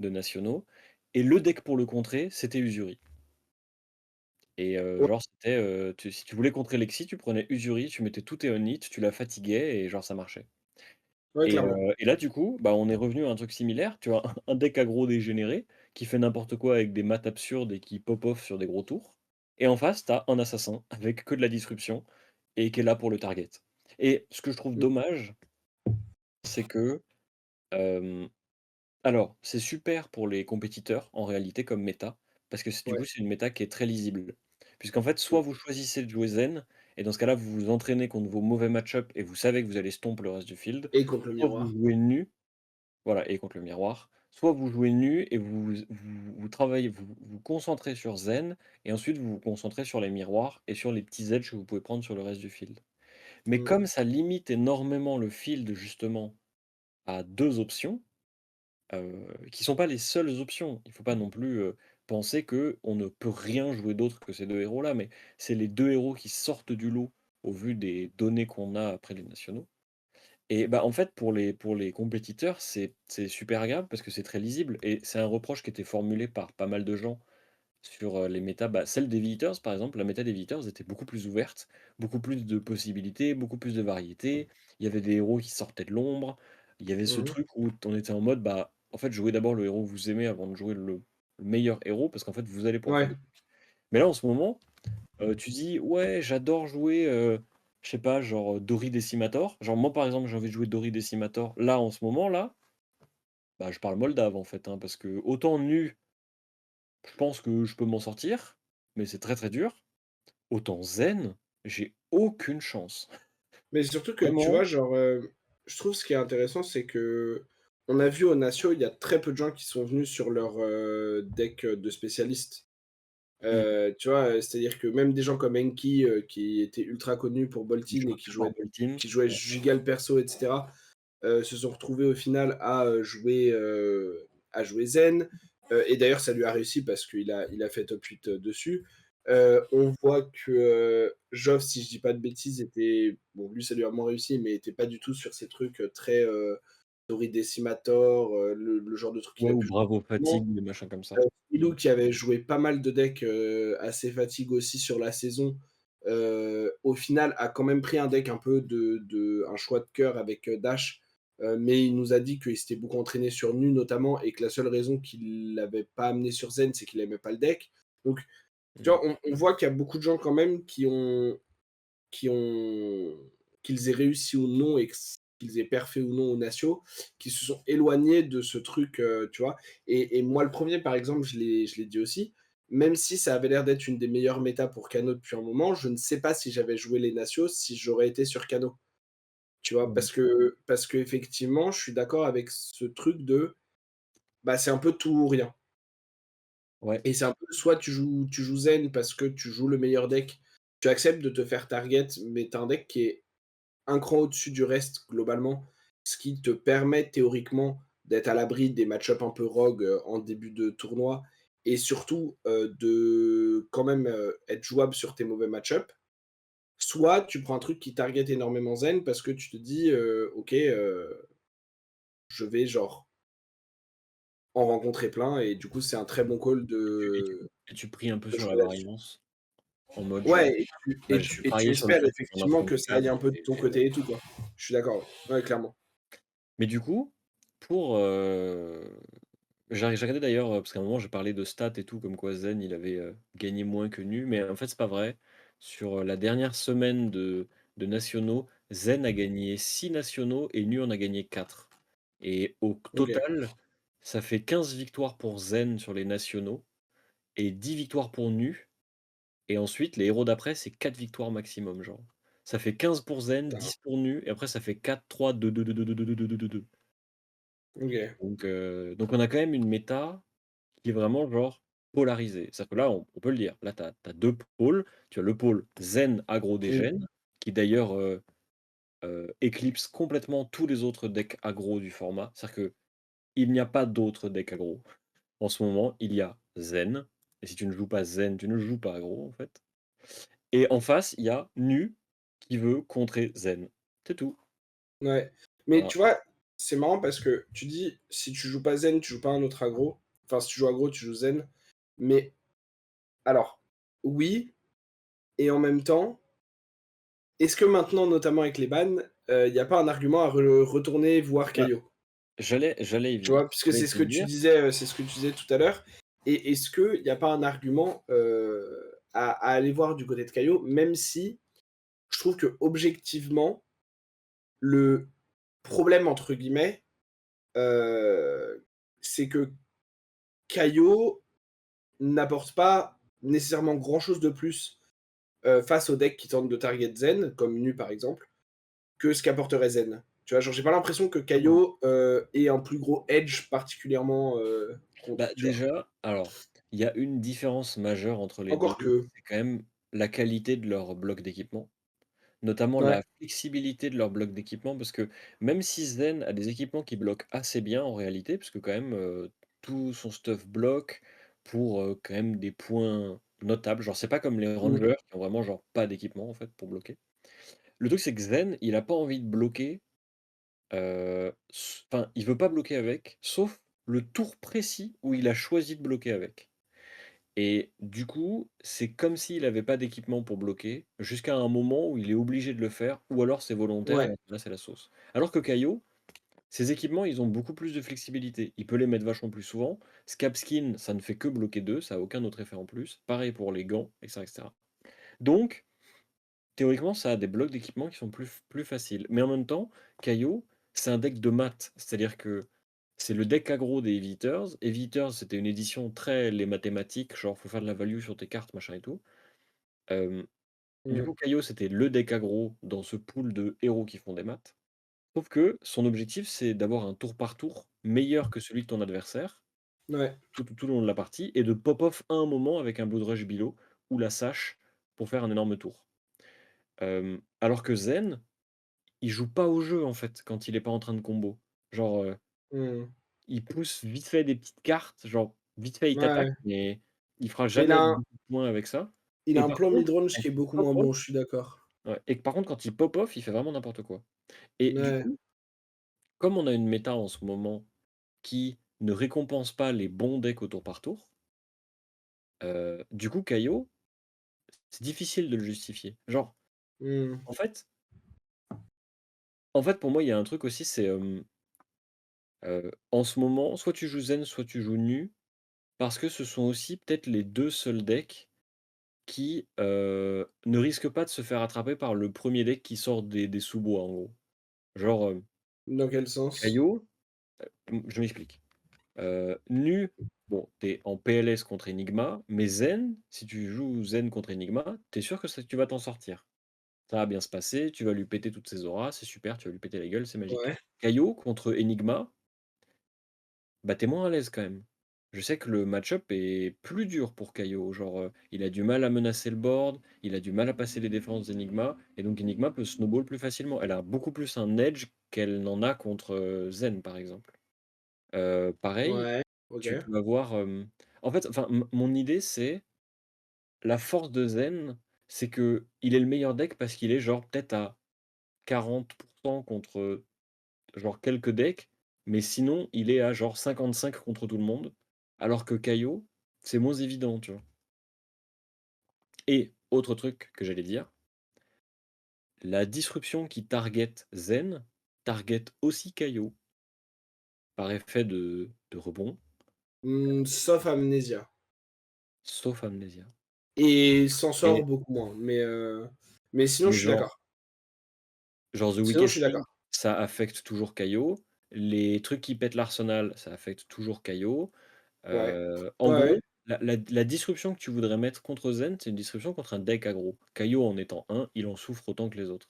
nationaux. Et le deck pour le contrer, c'était Uzuri. Et ouais, genre c'était, si tu voulais contrer Lexi, tu prenais Uzuri, tu mettais tous tes on tu la fatiguais et genre ça marchait. ouais clairement. Et là, du coup, bah, on est revenu à un truc similaire. Tu as un deck aggro dégénéré qui fait n'importe quoi avec des maths absurdes et qui pop off sur des gros tours. Et en face, tu as un assassin avec que de la disruption et qui est là pour le target. Et ce que je trouve Mmh, dommage, c'est que, hem, alors, c'est super pour les compétiteurs en réalité comme méta, parce que du ouais, coup, c'est une méta qui est très lisible. Puisqu'en fait, soit mmh vous choisissez de jouer zen, et dans ce cas-là, vous vous entraînez contre vos mauvais match-up et vous savez que vous allez stomp le reste du field, et contre le soit vous miroir. jouez nu. Voilà, et contre le miroir. Soit vous jouez nu et vous travaillez, vous concentrez sur zen et ensuite vous vous concentrez sur les miroirs et sur les petits edges que vous pouvez prendre sur le reste du field. Mais Mmh, comme ça limite énormément le field justement à 2 options, qui sont pas les seules options. Il faut pas non plus, penser qu'on ne peut rien jouer d'autre que ces 2 héros-là, mais c'est les 2 héros qui sortent du lot au vu des données qu'on a après les nationaux. Et bah, en fait, pour les compétiteurs, c'est super agréable parce que c'est très lisible et c'est un reproche qui était formulé par pas mal de gens sur, les méta, bah, celle des Visitors, par exemple, la méta des Visitors était beaucoup plus ouverte, beaucoup plus de possibilités, beaucoup plus de variétés. Il y avait des héros qui sortaient de l'ombre. Il y avait ce Mmh. truc où on était en mode, bah, en fait, jouez d'abord le héros que vous aimez avant de jouer le meilleur héros parce qu'en fait, vous allez pouvoir faire Ouais, des trucs. Mais là, en ce moment, tu dis: «Ouais, j'adore jouer, je sais pas, genre, Dory Decimator». Genre moi, par exemple, j'ai envie de jouer Dory Decimator. Là, en ce moment, là, bah, je parle moldave, en fait, hein, parce que autant nu, je pense que je peux m'en sortir, mais c'est très, très dur. Autant zen, j'ai aucune chance. mais surtout que, tu vois, Vraiment, genre, je trouve ce qui est intéressant, c'est que on a vu aux nations, il y a très peu de gens qui sont venus sur leur, deck, de spécialistes. mmh, Tu vois, c'est-à-dire que même des gens comme Enki, qui était ultra connu pour je Boltyn et vois que par Whole Team. qui jouait Ouais, giga le perso et cetera, se sont retrouvés au final à jouer zen, et d'ailleurs ça lui a réussi parce qu'il a fait top 8, dessus. On voit que, Joff, si je dis pas de bêtises, était bon, lui ça lui a moins réussi, mais était pas du tout sur ces trucs, très, Tori Decimator, le genre de truc qu'il ouais a ou pu Bravo jouer. Fatigue, des machins comme ça. Philou qui avait joué pas mal de decks, assez fatigue aussi sur la saison, au final a quand même pris un deck un peu un choix de cœur avec, Dash, mais il nous a dit qu'il s'était beaucoup entraîné sur Nu notamment et que la seule raison qu'il l'avait pas amené sur Zen, c'est qu'il aimait pas le deck. Donc, tu Mmh, vois, on voit qu'il y a beaucoup de gens quand même qui ont qu'ils aient réussi ou non et qu'ils aient perfé ou non aux nationaux, qui se sont éloignés de ce truc, tu vois? Et moi, le premier par exemple, je l'ai dit aussi, même si ça avait l'air d'être une des meilleures méta pour Kano depuis un moment, je ne sais pas si j'avais joué les nationaux, si j'aurais été sur Kano, tu vois? mmh, Parce qu'effectivement, je suis d'accord avec ce truc de, bah, c'est un peu tout ou rien. ouais, Et c'est un peu soit tu joues zen parce que tu joues le meilleur deck, tu acceptes de te faire target, mais tu as un deck qui est un cran au-dessus du reste globalement, ce qui te permet théoriquement d'être à l'abri des match-up un peu rogue, en début de tournoi et surtout, de quand même, être jouable sur tes mauvais match-up. Soit tu prends un truc qui target énormément zen parce que tu te dis, «OK, je vais genre en rencontrer plein» et du coup c'est un très bon call et tu pries un peu de sur la jouer là-dessus. variance, en mode genre, Ouais et tu bah, et je vais tu et tu parier sur le espères fait que j'en effectivement affronte que ça aille 4 un peu de ton et côté et tout quoi. Je suis d'accord, ouais. Ouais, clairement. mais du coup, pour, j'ai regardé d'ailleurs, parce qu'à un moment j'ai parlé de stats et tout, comme quoi Zen il avait, gagné moins que Nu, mais en fait c'est pas vrai. Sur, la dernière semaine de nationaux, Zen a gagné 6 nationaux et Nu en a gagné 4 et au OK, total, ça fait 15 victoires pour Zen sur les nationaux et 10 victoires pour Nu et ensuite les héros d'après c'est 4 victoires maximum genre. Ça fait 15 pour Zen, putain, 10 pour Nu et après ça fait 4-3-2-2-2-2-2-2-2-2-2-2. OK. Donc on a quand même une méta qui est vraiment genre polarisé. C'est-à-dire que là, on peut le dire, là, tu as 2 pôles. Tu as le pôle zen aggro Mmh. dégène, qui d'ailleurs, éclipse complètement tous les autres decks aggro du format. C'est-à-dire qu'il n'y a pas d'autres decks aggro. En ce moment, il y a zen, et si tu ne joues pas zen, tu ne joues pas aggro, en fait. Et en face, il y a nu, qui veut contrer zen. C'est tout. Ouais. Mais Voilà. tu vois, c'est marrant parce que tu dis: «Si tu joues pas zen, tu joues pas un autre aggro». Enfin, si tu joues aggro, tu joues zen. Mais alors, oui et en même temps, est-ce que maintenant, notamment avec les bans, il y a pas un argument à retourner voir Bah, Caillot? j'allais y Tu venir. vois? Puisque J'allais c'est te ce que le tu dire. disais, c'est ce que tu disais tout à l'heure et est-ce qu'il y a pas un argument, à aller voir du côté de Caillot? Même si je trouve qu'objectivement, le «problème» entre guillemets, c'est que Caillot n'apporte pas nécessairement grand-chose de plus, face aux decks qui tentent de target Zen, comme Nu par exemple, que ce qu'apporterait Zen. Tu vois? Genre, j'ai pas l'impression que Mmh. Caillot, ait un plus gros edge particulièrement, Bah, contre, tu vois? déjà, alors, il y a une différence majeure entre les 2, Encore que. c'est quand même la qualité de leur bloc d'équipement, notamment Ouais. la flexibilité de leur bloc d'équipement, parce que même si Zen a des équipements qui bloquent assez bien en réalité, parce que quand même, tout son stuff bloque pour, quand même des points notables. Genre, c'est pas comme les Mmh. rangers qui ont vraiment genre pas d'équipement en fait pour bloquer. Le truc, c'est que Zen, il a pas envie de bloquer, enfin, il veut pas bloquer avec, sauf le tour précis où il a choisi de bloquer avec. et du coup, c'est comme s'il avait pas d'équipement pour bloquer, jusqu'à un moment où il est obligé de le faire ou alors c'est volontaire et Ouais. là, c'est la sauce. Alors que Caillot, ses équipements, ils ont beaucoup plus de flexibilité. Il peut les mettre vachement plus souvent. Scapskin, ça ne fait que bloquer 2, ça a aucun autre effet en plus. Pareil pour les gants, et cetera. Donc, théoriquement, ça a des blocs d'équipement qui sont plus faciles. Mais en même temps, Caillot, c'est un deck de maths. C'est-à-dire que c'est le deck aggro des Heavy Hitters. Heavy Hitters, c'était une édition très les mathématiques, genre faut faire de la value sur tes cartes, machin et tout. Hem, du Mmh. coup, Caillot, c'était le deck aggro dans ce pool de héros qui font des maths. Sauf que son objectif, c'est d'avoir un tour par tour meilleur que celui de ton adversaire, Ouais. tout le long de la partie, et de pop off à un moment avec un Blood Rush Below ou la Sash pour faire un énorme tour. Alors que Zen, il joue pas au jeu, en fait, quand il est pas en train de combo. Genre, Mmh. il pousse vite fait des petites cartes, genre vite fait il t'attaque, Ouais. mais il fera Mais jamais beaucoup de points avec ça. il a Et un par plan contre, mid-range quand qui est il beaucoup pop moins off bon, je suis d'accord. ouais, et que par contre quand il pop off, il fait vraiment n'importe quoi. Et du Ouais. coup, comme on a une méta en ce moment qui ne récompense pas les bons decks au tour par tour, du coup Caillot, c'est difficile de le justifier. Genre, Mmh. en fait pour moi, il y a un truc aussi, c'est, en ce moment, soit tu joues Zen, soit tu joues Nu, parce que ce sont aussi peut-être les 2 seuls decks qui, ne risquent pas de se faire attraper par le premier deck qui sort des sous-bois, en gros. Genre, Dans quel sens? Caillot, je m'explique. Nu, bon, t'es en PLS contre Enigma, mais Zen, si tu joues Zen contre Enigma, t'es sûr que ça tu vas t'en sortir. Ça va bien se passer, tu vas lui péter toutes ses auras, c'est super, tu vas lui péter la gueule, c'est magique. Ouais. Caillot contre Enigma, bah, tu moins à l'aise quand même. Je sais que le match-up est plus dur pour Caillot, genre, il a du mal à menacer le board, il a du mal à passer les défenses d'Enigma et donc Enigma peut snowball plus facilement. Elle a beaucoup plus un edge qu'elle n'en a contre, Zen, par exemple. Pareil, Ouais. OK. tu peux avoir, en fait, enfin, mon idée, c'est la force de Zen, c'est que il est le meilleur deck parce qu'il est genre peut-être à 40 contre, genre quelques decks, mais sinon il est à genre 55 contre tout le monde, alors que Caillot, c'est moins évident, tu vois? Et autre truc que j'allais dire, la disruption qui target Zen, target aussi Caillot par effet de rebond, Sauf Amnesia sauf Amnesia. et s'en sort Et beaucoup moins, mais sinon mais je suis d'accord. genre The Sinon Wicked je suis Shield, d'accord. ça affecte toujours Caillot. Les trucs qui pètent l'arsenal, ça affecte toujours Caillot. Ouais. En Ouais, gros, ouais. la disruption que tu voudrais mettre contre Zen, c'est une disruption contre un deck aggro. Caillot en étant un, il en souffre autant que les autres.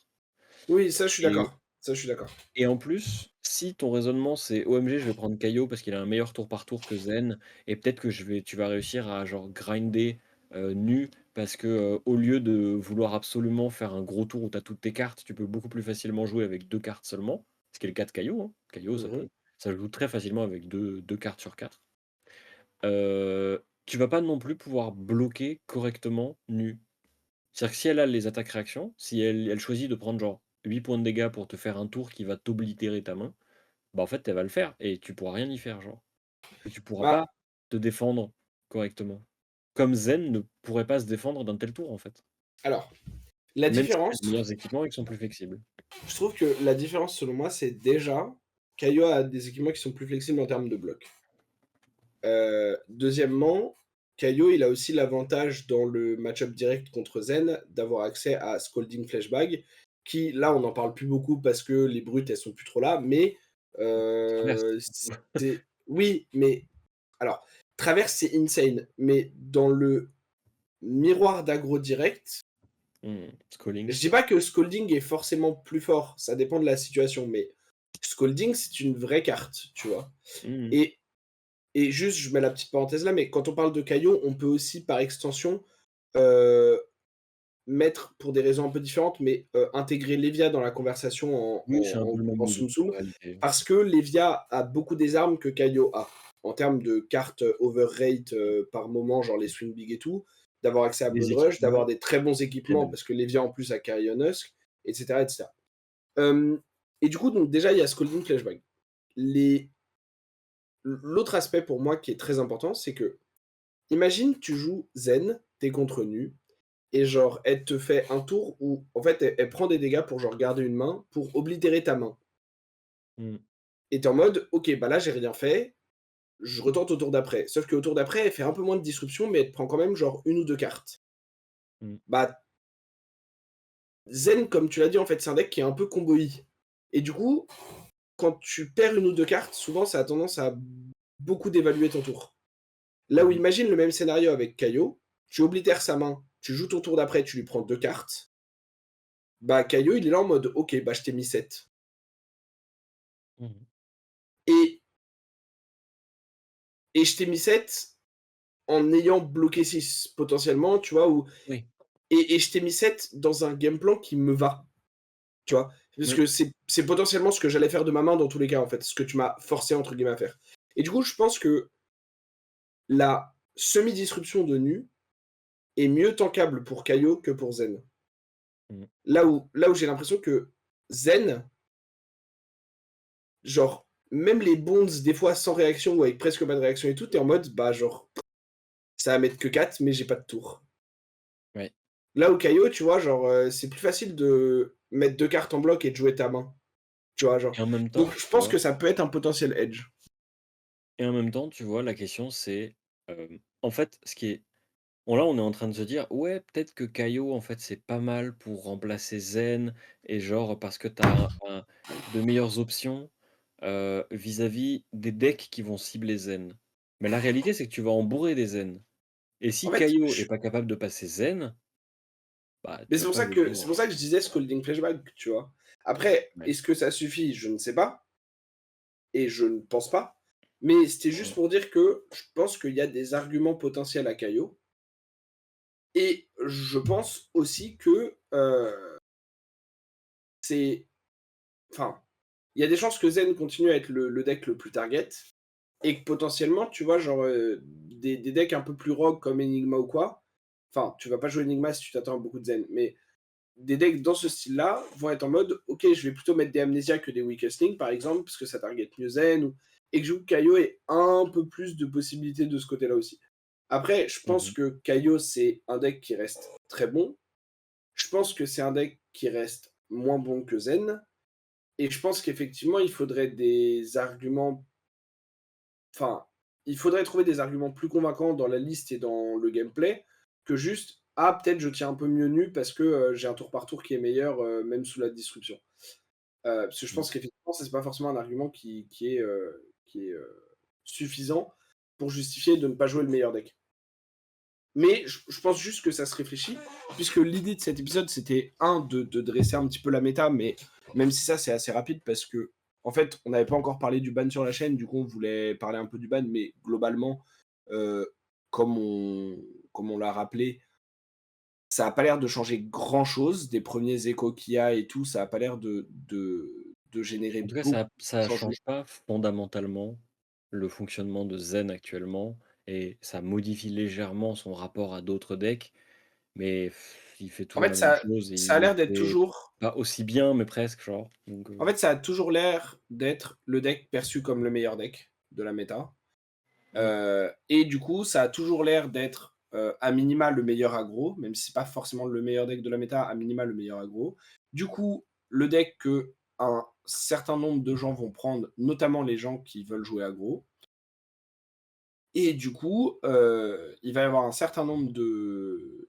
Oui, ça je suis Et d'accord. Ça je suis d'accord. et en plus, si ton raisonnement c'est: «OMG, je vais prendre Caillot parce qu'il a un meilleur tour par tour que Zen et peut-être que tu vas réussir à genre grinder, Nu parce que, au lieu de vouloir absolument faire un gros tour où tu as toutes tes cartes, tu peux beaucoup plus facilement jouer avec 2 cartes seulement». Ce qui est le cas de Caillot, hein. Caillot, Mmh. ça joue très facilement avec deux cartes sur 4. Tu vas pas non plus pouvoir bloquer correctement Nu. C'est-à-dire que si elle a les attaques réactions, si elle choisit de prendre genre 8 points de dégâts pour te faire un tour qui va t'oblitérer ta main, bah, en fait, elle va le faire et tu pourras rien y faire, genre. Que tu pourras Bah, pas te défendre correctement. Comme Zen ne pourrait pas se défendre d'un tel tour, en fait. alors, la Même si tu as différence, les meilleurs équipements et qu'ils sont plus flexibles. je trouve que la différence selon moi, c'est déjà Caillou a des équipements qui sont plus flexibles en termes de blocs. Deuxièmement, Caillou, il a aussi l'avantage dans le match-up direct contre Zen d'avoir accès à Scalding Flashbag, qui là, on n'en parle plus beaucoup parce que les brutes, elles sont plus trop là, mais Traverse. c'est oui, mais alors, Traverse, c'est insane, mais dans le miroir d'aggro direct, Scrolling. je dis pas que Scalding est forcément plus fort, ça dépend de la situation, mais Scalding, c'est une vraie carte, tu vois? Mmh. Et Et juste, je mets la petite parenthèse là, mais quand on parle de Caillot, on peut aussi, par extension, heu, mettre, pour des raisons un peu différentes, mais intégrer Lévia dans la conversation Oui, c'est un peu le même en mood, Tsum en Tsum, réalité. parce que Lévia a beaucoup des armes que Caillot a. En termes de cartes overrate, par moment, genre les Swing Big et tout, d'avoir accès à Les Blood Rush, équipements, d'avoir des très bons les équipements, mêmes. parce que Lévia, en plus, a Carrion Husk, et cetera, et cetera. Hem et du coup, donc déjà, il y a Scalding Flashbang. Les L'autre aspect pour moi qui est très important, c'est que imagine tu joues Zen, tu contre Nu et genre elle te fait un tour où en fait elle prend des dégâts pour genre garder une main, pour oblitérer ta main Mmh. et tu en mode: «OK, bah là j'ai rien fait, je retente au tour d'après». Sauf qu'au tour d'après, elle fait un peu moins de disruption, mais elle te prend quand même genre une ou 2 cartes. Mmh. Bah, Zen, comme tu l'as dit, en fait, c'est un deck qui est un peu combo-y et du coup, quand tu perds une ou 2 cartes, souvent ça a tendance à beaucoup dévaluer ton tour. Là où Mmh. imagine le même scénario avec Kaio, tu oblitères sa main, tu joues ton tour d'après, tu lui prends 2 cartes, bah Kaio il est là en mode: «OK, bah je t'ai mis 7 Mmh. et je t'ai mis 7 en ayant bloqué 6 potentiellement», tu vois? Ou Oui. et je t'ai mis 7 dans un game plan qui me va, tu vois? Parce Oui. que c'est potentiellement ce que j'allais faire de ma main dans tous les cas, en fait, ce que tu m'as «forcé» entre guillemets à faire et du coup, je pense que la semi-disruption de Nu est mieux tankable pour Kaio que pour Zen. Mmh. Là où j'ai l'impression que Zen, genre, même les bonds, des fois sans réaction ou avec presque pas de réaction et tout, tu en mode, bah, genre, ça va mettre que 4 mais j'ai pas de tour. Ouais Là où Kaio, tu vois, genre, c'est plus facile de mettre 2 cartes en bloc et de jouer ta main, tu vois, genre. et en même Donc temps, je tu pense vois? que ça peut être un potentiel edge. Et en même temps, tu vois, la question c'est, en fait, ce qui est bon là, on est en train de se dire: «Ouais, peut-être que Kaio, en fait, c'est pas mal pour remplacer Zen» et genre parce que tu as de meilleures options, vis-à-vis des decks qui vont cibler Zen. Mais la réalité, c'est que tu vas en bourrer des Zen et En si fait, Kaio est je pas capable de passer Zen, bah, mais tu vas pas jouer c'est Kaio, pour ça que je disais Scalding Flashback, tu vois? Après, ouais. est-ce que ça suffit? Je ne sais pas et je ne pense pas. Mais c'était juste Mmh. pour dire que je pense qu'il y a des arguments potentiels à Kaio et je pense aussi que, c'est enfin, il y a des chances que Zen continue à être le deck le plus target et que potentiellement, tu vois, genre, des decks un peu plus rogue comme Enigma ou quoi, enfin, tu vas pas jouer Enigma si tu t'attends à beaucoup de Zen, mais des decks dans ce style-là vont être en mode: «OK, je vais plutôt mettre des Amnesia que des Weakest Link, par exemple, parce que ça target mieux Zen» ou et que je joue que Kaio ait un peu plus de possibilités de ce côté-là aussi. Après, je pense Mmh. que Kaio, c'est un deck qui reste très bon. Je pense que c'est un deck qui reste moins bon que Zen et je pense qu'effectivement, il faudrait des arguments enfin, il faudrait trouver des arguments plus convaincants dans la liste et dans le gameplay que juste: «Ah, peut-être je tiens un peu mieux Nu parce que, j'ai un tour par tour qui est meilleur, même sous la disruption». Parce que je Mmh. pense qu'effectivement, ça, c'est pas forcément un argument qui est suffisant pour justifier de ne pas jouer le meilleur deck. Mais je pense juste que ça se réfléchit, puisque l'idée de cet épisode, c'était de dresser un petit peu la méta, mais même si ça, c'est assez rapide parce que, en fait, on n'avait pas encore parlé du ban sur la chaîne, du coup, on voulait parler un peu du ban, mais globalement, euh, comme on, comme on l'a rappelé, ça n'a pas l'air de changer grand-chose. Des premiers échos qu'il y a et tout, ça n'a pas l'air de générer En tout cas, beaucoup de ça changements. change pas fondamentalement le fonctionnement de Zen actuellement et ça modifie légèrement son rapport à d'autres decks, mais il fait En toujours fait, la même chose et ça il a le l'air d'être fait toujours pas aussi bien, mais presque genre, donc En fait, ça a toujours l'air d'être le deck perçu comme le meilleur deck de la méta. mmh, Et du coup, ça a toujours l'air d'être, à minima le meilleur aggro, même si c'est pas forcément le meilleur deck de la méta, à minima le meilleur aggro. Du coup, le deck que un certain nombre de gens vont prendre, notamment les gens qui veulent jouer aggro. Et du coup, il va y avoir un certain nombre de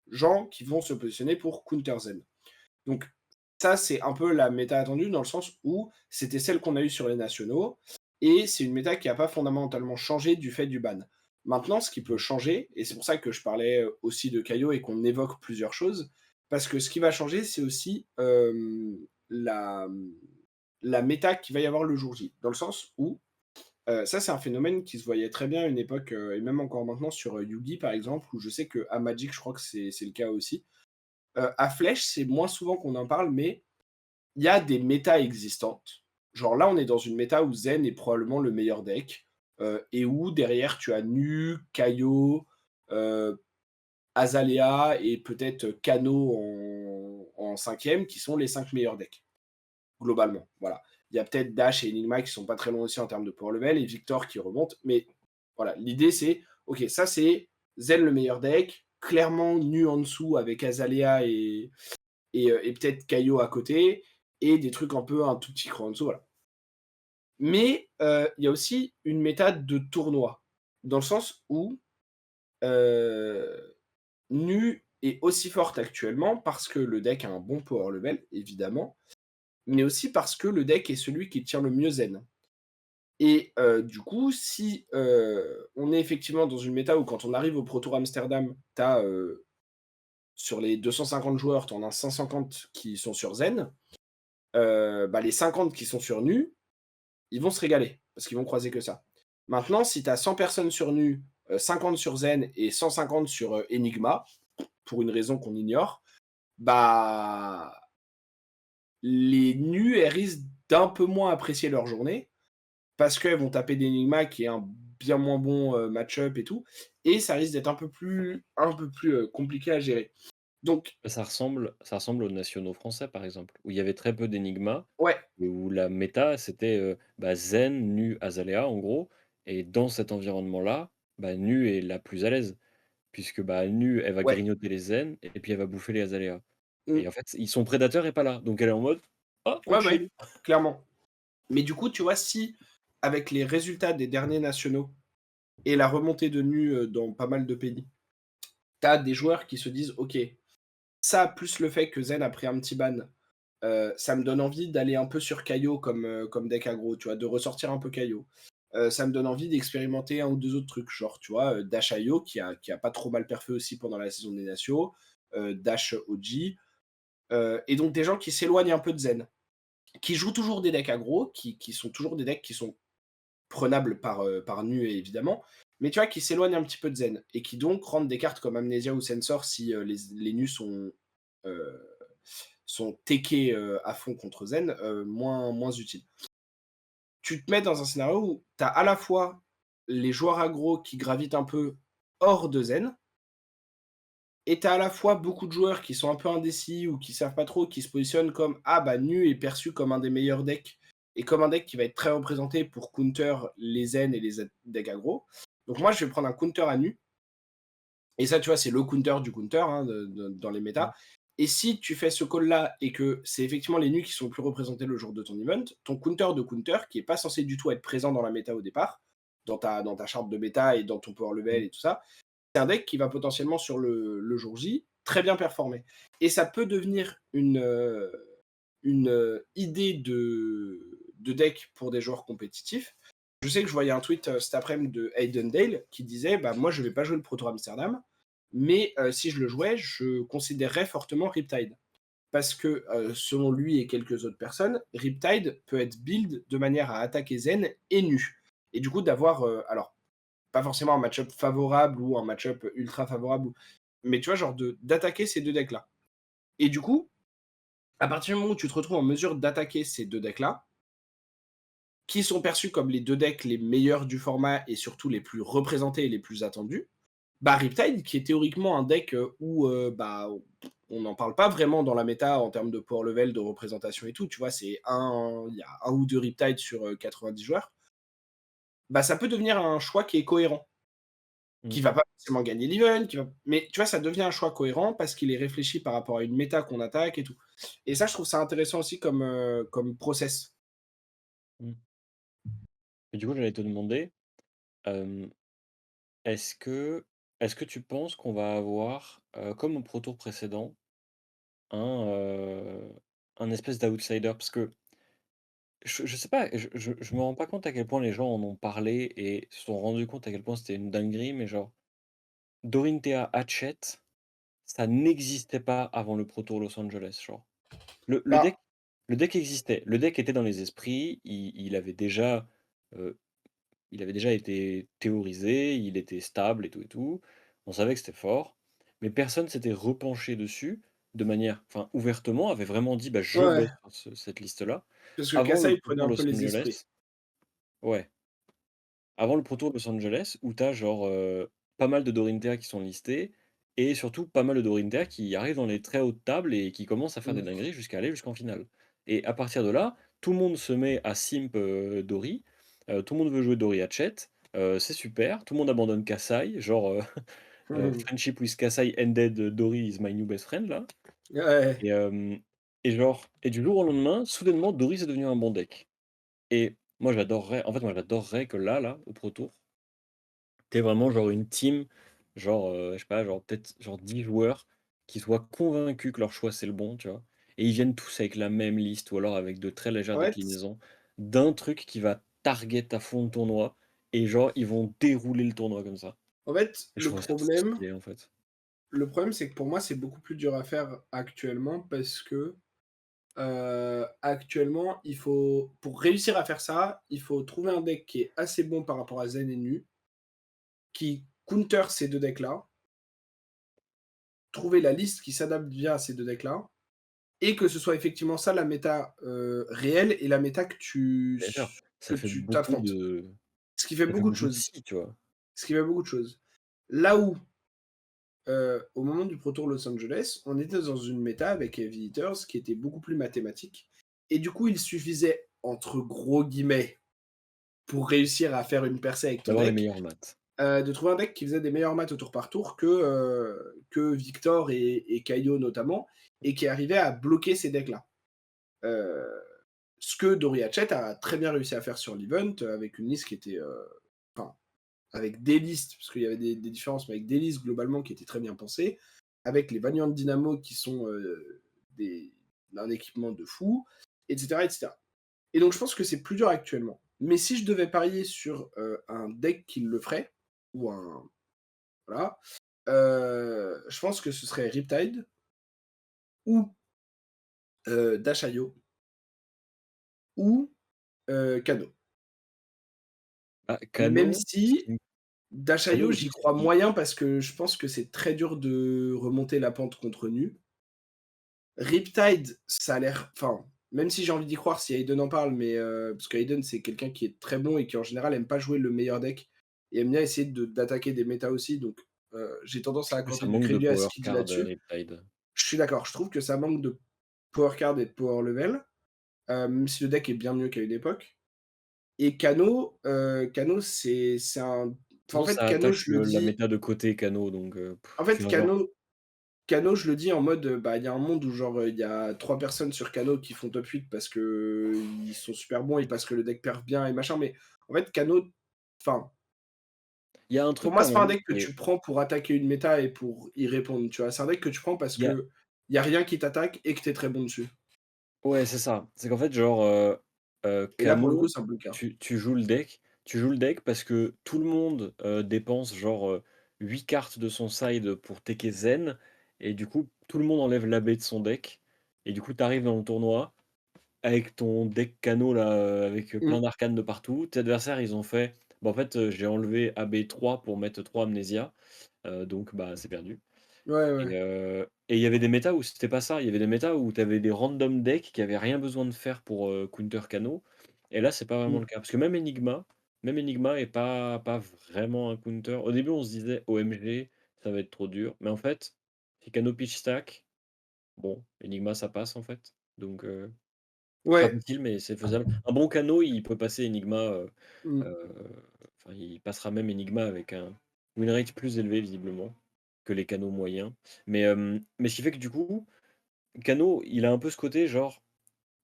gens qui vont se positionner pour counter Zen. Donc ça, c'est un peu la méta attendue dans le sens où c'était celle qu'on a eue sur les nationaux et c'est une méta qui a pas fondamentalement changé du fait du ban. Maintenant, ce qui peut mmh, changer et c'est pour ça que je parlais, aussi de Caillot et qu'on évoque plusieurs choses, parce que ce qui va changer, c'est aussi, la méta qu'il va y avoir le jour J. Dans le sens où, ça, c'est un phénomène qui se voyait très bien à une époque, et même encore maintenant sur, Yugi, par exemple, où je sais qu'à Magic, je crois que c'est le cas aussi. À Flèche, c'est moins souvent qu'on en parle, mais il y a des méta existantes. Genre là, on est dans une méta où Zen est probablement le meilleur deck, et où derrière tu as Nu, Kaio, heu, Azalea et peut-être Kano en 5e qui sont les 5 meilleurs decks, globalement, voilà. Il y a peut-être Dash et Enigma qui sont pas très loin aussi en termes de power level et Victor qui remonte, mais Voilà, l'idée c'est, OK, ça c'est Zen le meilleur deck, clairement Nu en dessous avec Azalea et peut-être Kaio à côté et des trucs un tout petit cran en dessous, voilà. Mais il y a aussi une méta de tournoi, dans le sens où, heu, Nu est aussi forte actuellement parce que le deck a un bon power level, évidemment, mais aussi parce que le deck est celui qui tient le mieux Zen. Et du coup, si, on est effectivement dans une méta où quand on arrive au Pro Tour Amsterdam, tu as, sur les 250 joueurs, tu en as 150 qui sont sur Zen, bah, les 50 qui sont sur Nu, ils vont se régaler parce qu'ils vont croiser que ça. Maintenant, si tu as 100 personnes sur Nu, 50 sur Zen et 150 sur, Enigma, pour une raison qu'on ignore, bah, les nus, elles risquent d'un peu moins apprécier leur journée parce qu'elles vont taper d'Enigma qui est un bien moins bon, match-up et tout et ça risque d'être un peu plus, compliqué à gérer. Donc Ça ressemble aux nationaux français, par exemple, où il y avait très peu d'énigmas ouais, et où la méta, c'était, bah, Zen, Nu, Azalea, en gros, et dans cet environnement-là, bah, Nu est la plus à l'aise puisque, bah, Nu, elle va ouais, grignoter les Zen et puis elle va bouffer les Azalea et mmh, en fait, son prédateur est pas là, donc elle est en mode: «Ah, on ouais, ouais, chill». clairement. Mais du coup, tu vois, si avec les résultats des derniers nationaux et la remontée de Nu, dans pas mal de pays, tu as des joueurs qui se disent: «OK, ça plus le fait que Zen a pris un petit ban, ça me donne envie d'aller un peu sur Kaio comme deck aggro, tu vois? De ressortir un peu Kaio. Ça me donne envie d'expérimenter un ou 2 autres trucs, genre, tu vois, Dash IO qui a pas trop mal perfé aussi pendant la saison des nationaux, Dash OG, et donc des gens qui s'éloignent un peu de Zen, qui jouent toujours des decks aggro, qui sont toujours des decks qui sont prenables par Nu évidemment, mais tu vois, qui s'éloignent un petit peu de Zen et qui donc rendent des cartes comme Amnesia ou Sensor si, les nus heu, sont techés, à fond contre Zen, moins utiles. Tu te mets dans un scénario où tu as à la fois les joueurs aggro qui gravitent un peu hors de Zen et tu as à la fois beaucoup de joueurs qui sont un peu indécis ou qui savent pas trop, qui se positionnent comme: «Ah bah, Nu est perçu comme un des meilleurs decks et comme un deck qui va être très représenté pour counter les Zen et les decks aggro. Donc moi, je vais prendre un counter à Nu» et ça, tu vois, c'est le counter du counter, hein, dans les méta. Mmh. Et si tu fais ce call-là et que c'est effectivement les nus qui sont le plus représentés le jour de ton event, ton counter de counter, qui est pas censé du tout être présent dans la méta au départ, dans ta charte de méta et dans ton power level Mmh. et tout ça, c'est un deck qui va potentiellement sur le jour J très bien performer. Et ça peut devenir une idée de deck pour des joueurs compétitifs. Je sais que je voyais un tweet cet après-midi de Hayden Dale qui disait bah, moi je vais pas jouer le Pro Tour Amsterdam, mais si je le jouais, je considérerais fortement Riptide. Parce que selon lui et quelques autres personnes, Riptide peut être build de manière à attaquer Zen et nu. Et du coup d'avoir, alors pas forcément un match-up favorable ou un match-up ultra favorable, mais tu vois genre d'attaquer ces deux decks là. Et du coup, à partir du moment où tu te retrouves en mesure d'attaquer ces deux decks là, qui sont perçus comme les 2 decks les meilleurs du format et surtout les plus représentés et les plus attendus, bah, Riptide qui est théoriquement un deck, où, bah, on n'en parle pas vraiment dans la méta en termes de power level, de représentation et tout, tu vois? Il y a un ou 2 Riptide sur, 90 joueurs. Bah, ça peut devenir un choix qui est cohérent, Mmh. qui va pas forcément gagner l'event, mais tu vois, ça devient un choix cohérent parce qu'il est réfléchi par rapport à une méta qu'on attaque et tout. Et ça, je trouve ça intéressant aussi comme process. Mmh. Et du coup, j'allais te demander, hem, est-ce que est-ce que tu penses qu'on va avoir, comme au Pro Tour précédent, un, un espèce d'outsider? Parce que je sais pas, je me rends pas compte à quel point les gens en ont parlé et se sont rendus compte à quel point c'était une dinguerie, mais genre Dorinthea Hatchet, ça n'existait pas avant le Pro Tour Los Angeles, genre. Le le Bah, deck le deck existait, le deck était dans les esprits, heu, il avait déjà été théorisé, il était stable et tout. On savait que c'était fort, mais personne s'était repenché dessus de manière enfin, ouvertement, avait vraiment dit: «Bah, je ouais, bosse sur cette liste-là», parce que avant le Kassai Pro prenait Tour un peu Los les esprits. Angeles. Ouais, avant le Pro Tour Los Angeles où tu as genre, pas mal de Dorinthea qui sont listés et surtout pas mal de Dorinthea qui arrivent dans les très hautes tables et qui commencent à faire des Mmh. dingueries jusqu'à aller jusqu'en finale. Et à partir de là, tout le monde se met à simp, Dory, tout le monde veut jouer Dory Hatchet c'est super, tout le monde abandonne Kasai, genre, Friendship with Kasai ended, Dory is my new best friend là Ouais. et et genre et du jour au lendemain, soudainement, Dory, c'est devenu un bon deck et moi j'adorerais que là, au Pro Tour, tu vraiment genre une team, genre, je sais pas, genre peut-être genre 10 joueurs qui soient convaincus que leur choix c'est le bon, tu vois? Et ils viennent tous avec la même liste ou alors avec de très légères En fait déclinaisons d'un truc qui va target à fond le tournoi et genre ils vont dérouler le tournoi comme ça en fait, et je le trouve ça trop problème stylé en fait. le problème, c'est que pour moi, c'est beaucoup plus dur à faire actuellement parce que, actuellement, il faut pour réussir à faire ça, il faut trouver un deck qui est assez bon par rapport à Zen et Nu, qui counter ces 2 decks-là, trouver la liste qui s'adapte bien à ces 2 decks-là et que ce soit effectivement ça la méta, réelle et la méta Bien sûr, que ça fait tu beaucoup t'affrontes. de Ce qui fait ça fait beaucoup de beaucoup de choses. si, tu vois? Ce qui fait beaucoup de choses. Là où, au moment du Pro Tour Los Angeles, on était dans une méta avec Heavy Hitters qui était beaucoup plus mathématique et du coup, il suffisait, entre gros guillemets, pour réussir à faire une percée avec ton D'avoir les deck, meilleures maths. de trouver un deck qui faisait des meilleures maths au tour par tour que Victor et Kaio notamment et qui arrivait à bloquer ces decks-là. Heu, Ce que Dory Hatchet a très bien réussi à faire sur l'event, avec une liste qui était, enfin, avec des listes, parce qu'il y avait des différences, mais avec des listes globalement qui étaient très bien pensées, avec les Valiant Dynamo qui sont des, un équipement de fou, etc., etc. Et donc je pense que c'est plus dur actuellement. Mais si je devais parier sur un deck qui le ferait, ou un. Voilà, je pense que ce serait Riptide ou Dashayo ou Kano. Ah, Même Kano, ce si qui me Kano Dashayo, aussi, j'y ce crois qui moyen parce que je pense que c'est très dur de remonter la pente contre Nu. Riptide, ça a l'air. Enfin, même si j'ai envie d'y croire si Hayden en parle, mais parce qu'Hayden, c'est quelqu'un qui est très bon et qui en général aime pas jouer le meilleur deck et aime bien essayer d'attaquer des méta aussi. Donc, j'ai tendance à ouais, ça accorder du manque de crédit à ce power qu'il dit card, là-dessus. Riptide. Je suis d'accord, je trouve que ça manque de power card et de power level, même si le deck est bien mieux qu'à une époque. Et Kano, c'est un. Enfin, en Non, fait, ça Kano, attaque, je le la dis. méta de côté Kano donc En tu fait, vas voir. Kano, je le dis en mode, bah, il y a un monde où genre, il y a 3 personnes sur Kano qui font top 8 parce que ils sont super bons et parce que le deck perf bien et machin, mais en fait, Kano, enfin, Il y a un pour truc moi, quand c'est pas un même deck que et tu prends pour attaquer une méta et pour y répondre, tu vois? C'est un deck que tu prends parce il y a que il y a rien qui t'attaque et que tu es très bon dessus. ouais, c'est ça. C'est qu'en fait, genre, Et là, pour le coup, Kano, c'est un peu le cas. tu joues le deck parce que tout le monde, dépense genre, 8 cartes de son side pour tecker Zen et du coup, tout le monde enlève l'abbé de son deck et du coup, tu arrives dans le tournoi avec ton deck Kano là, avec, plein Mmh. d'arcanes de partout. Tes adversaires, ils ont fait: «Bah, en fait, j'ai enlevé AB3 pour mettre 3 Amnésia, donc bah, c'est perdu». Ouais, ouais. Et il y avait des métas où c'était pas ça. Il y avait des métas où tu avais des random decks qui avaient rien besoin de faire pour, counter Kano et là, c'est pas vraiment Mmh. le cas. Parce que même Enigma est pas vraiment un counter. Au début, on se disait: «OMG, ça va être trop dur», mais en fait, si Kano pitch stack, bon, Enigma ça passe en fait, donc pas Ouais. facile, mais c'est faisable. Un bon Kano, il peut passer Enigma, Mmh. heu, enfin, il passera même Enigma avec un win rate plus élevé visiblement que les Kanos moyens. Mais ce qui fait que du coup, Kano, il a un peu ce côté genre,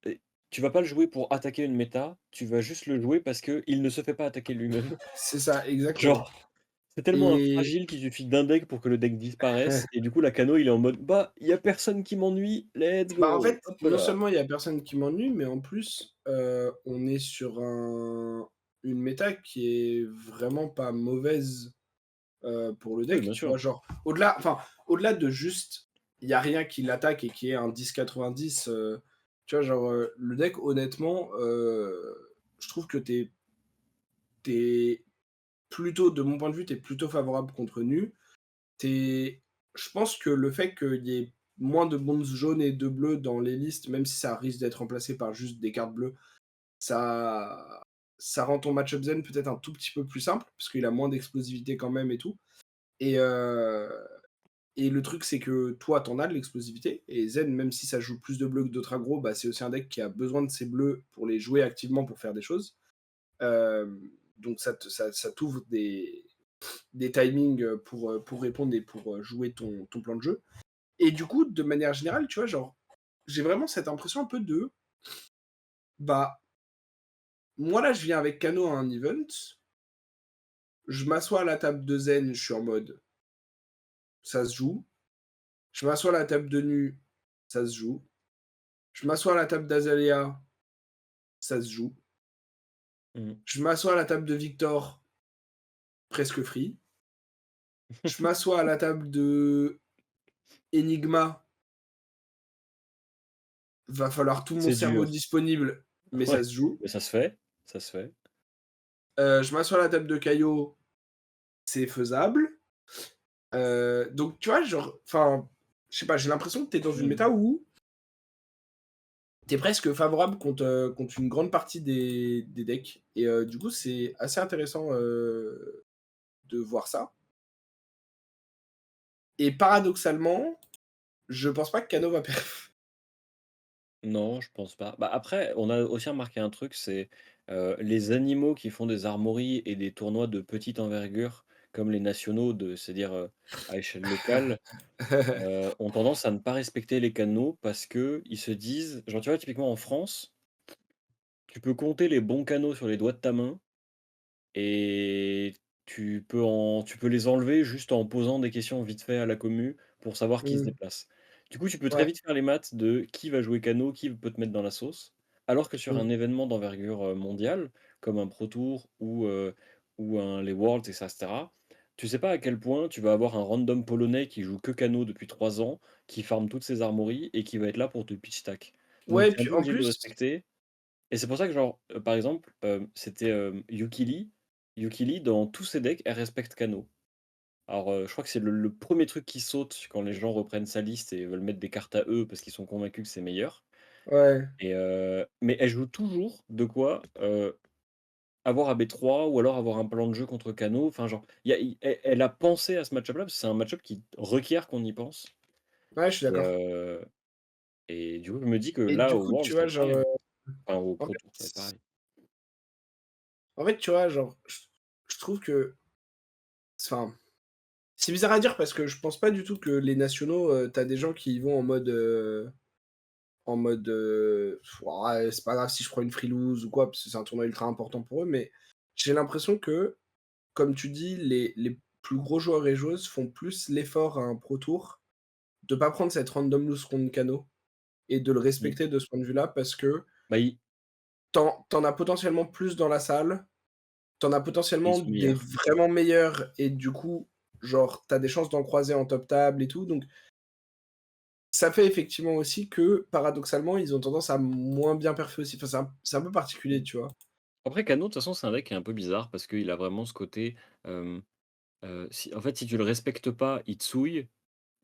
et tu vas pas le jouer pour attaquer une méta, tu vas juste le jouer parce qu'il ne se fait pas attaquer lui-même. C'est ça, exactement. Genre, c'est tellement Et fragile qu'il suffit d'un deck pour que le deck disparaisse et du coup la Kano, il est en mode: «Bah, il y a personne qui m'ennuie, let's bah, en go, fait, hop non là». seulement il y a personne qui m'ennuie, mais en plus, on est sur une méta qui est vraiment pas mauvaise, pour le Oui, deck, bien tu sûr. vois? Genre, au-delà de juste, il y a rien qui l'attaque et qui est un 10-90, tu vois? Genre, le deck honnêtement, je trouve que t'es plutôt de mon point de vue, t'es plutôt favorable contre Nu. Tu Je pense que le fait qu'il y ait moins de bombes jaunes et de bleues dans les listes, même si ça risque d'être remplacé par juste des cartes bleues, ça ça rend ton match-up Zen peut-être un tout petit peu plus simple, parce qu'il a moins d'explosivité quand même et tout. Et et le truc, c'est que toi, t'en as de l'explosivité et Zen, même si ça joue plus de bleus que d'autres aggros, bah, c'est aussi un deck qui a besoin de ses bleus pour les jouer activement pour faire des choses. Hem, donc ça t'ouvre des timings pour répondre et pour jouer ton plan de jeu. Et du coup, de manière générale, tu vois, genre, j'ai vraiment cette impression un peu de, bah, moi là, je viens avec Kano à un event, je m'assois à la table de Zen, je suis en mode, ça se joue. Je m'assois à la table de Nu, ça se joue. Je m'assois à la table d'Azalea, ça se joue. Mmh. Je m'assois à la table de Victor, presque free. Je m'assois à la table de Enigma, va falloir tout mon C'est cerveau dur. disponible, mais Ouais, ça se joue. mais ça se fait, ça se fait. Je m'assois à la table de Caio, c'est faisable. Donc tu vois, genre, enfin, je sais pas, j'ai l'impression que tu es dans une Mmh. méta où tu es presque favorable contre une grande partie des decks. Et du coup, c'est assez intéressant de voir ça. Et paradoxalement, je pense pas que Kano va perf. Non, je pense pas. Bah, après, on a aussi remarqué un truc, c'est, les animaux qui font des armories et des tournois de petite envergure, comme les nationaux c'est-à-dire, à échelle locale, ont tendance à ne pas respecter les canaux parce qu'ils se disent genre, tu vois, typiquement en France, tu peux compter les bons canaux sur les doigts de ta main et tu peux les enlever juste en posant des questions vite fait à la commu pour savoir qui se Mmh. déplace. Du coup, tu peux très Ouais. vite faire les maths de qui va jouer Cano, qui peut te mettre dans la sauce. Alors que sur Mmh. un événement d'envergure, mondiale, comme un Pro Tour ou les Worlds et cetera, tu sais pas à quel point tu vas avoir un random polonais qui joue que Cano depuis 3 ans, qui farme toutes ses armories et qui va être là pour te pitch stack. Donc Ouais, et tu es un puis peu en obligé de le plus respecter et c'est pour ça que genre, par exemple, c'était, Yuki Lee. Yuki Lee, dans tous ses decks, elle respecte Kano. Alors, je crois que c'est le 1er truc qui saute quand les gens reprennent sa liste et veulent mettre des cartes à eux parce qu'ils sont convaincus que c'est meilleur ouais. mais elle joue toujours de quoi, avoir AB3 ou alors avoir un plan de jeu contre Kano. Enfin genre, il y a i elle a pensé à ce match-up là, parce que c'est un match-up qui requiert qu'on y pense Ouais, je suis et d'accord. heu et du coup, je me dis que Et là, du au coup, World, tu ça va vois, être genre, pareil, hein. Enfin, au en Pro Tour, ça va être fait pareil. tu vois, genre, je trouve que enfin, c'est bizarre à dire parce que je pense pas du tout que les nationaux, tu des gens qui y vont en mode, «Ouais, c'est pas grave si je prends une free lose ou quoi», parce que c'est un tournoi ultra important pour eux, mais j'ai l'impression que, comme tu dis, les plus gros joueurs et joueuses font plus l'effort à un pro tour de pas prendre cette random loose contre Kano et de le Mmh. respecter de ce point de vue-là parce que Bah, t'en as potentiellement plus dans la salle, t'en as ils potentiellement sont des meilleurs. vraiment meilleurs et du coup, genre, t'as des chances d'en croiser en top table et tout, donc ça fait effectivement aussi que, paradoxalement, ils ont tendance à moins bien perfer aussi. Enfin, c'est un peu particulier, Mmh. tu vois? Après Kano, de toute façon, c'est un deck qui est un peu bizarre parce qu'il a vraiment ce côté, si en fait, si tu le respectes pas, il te souille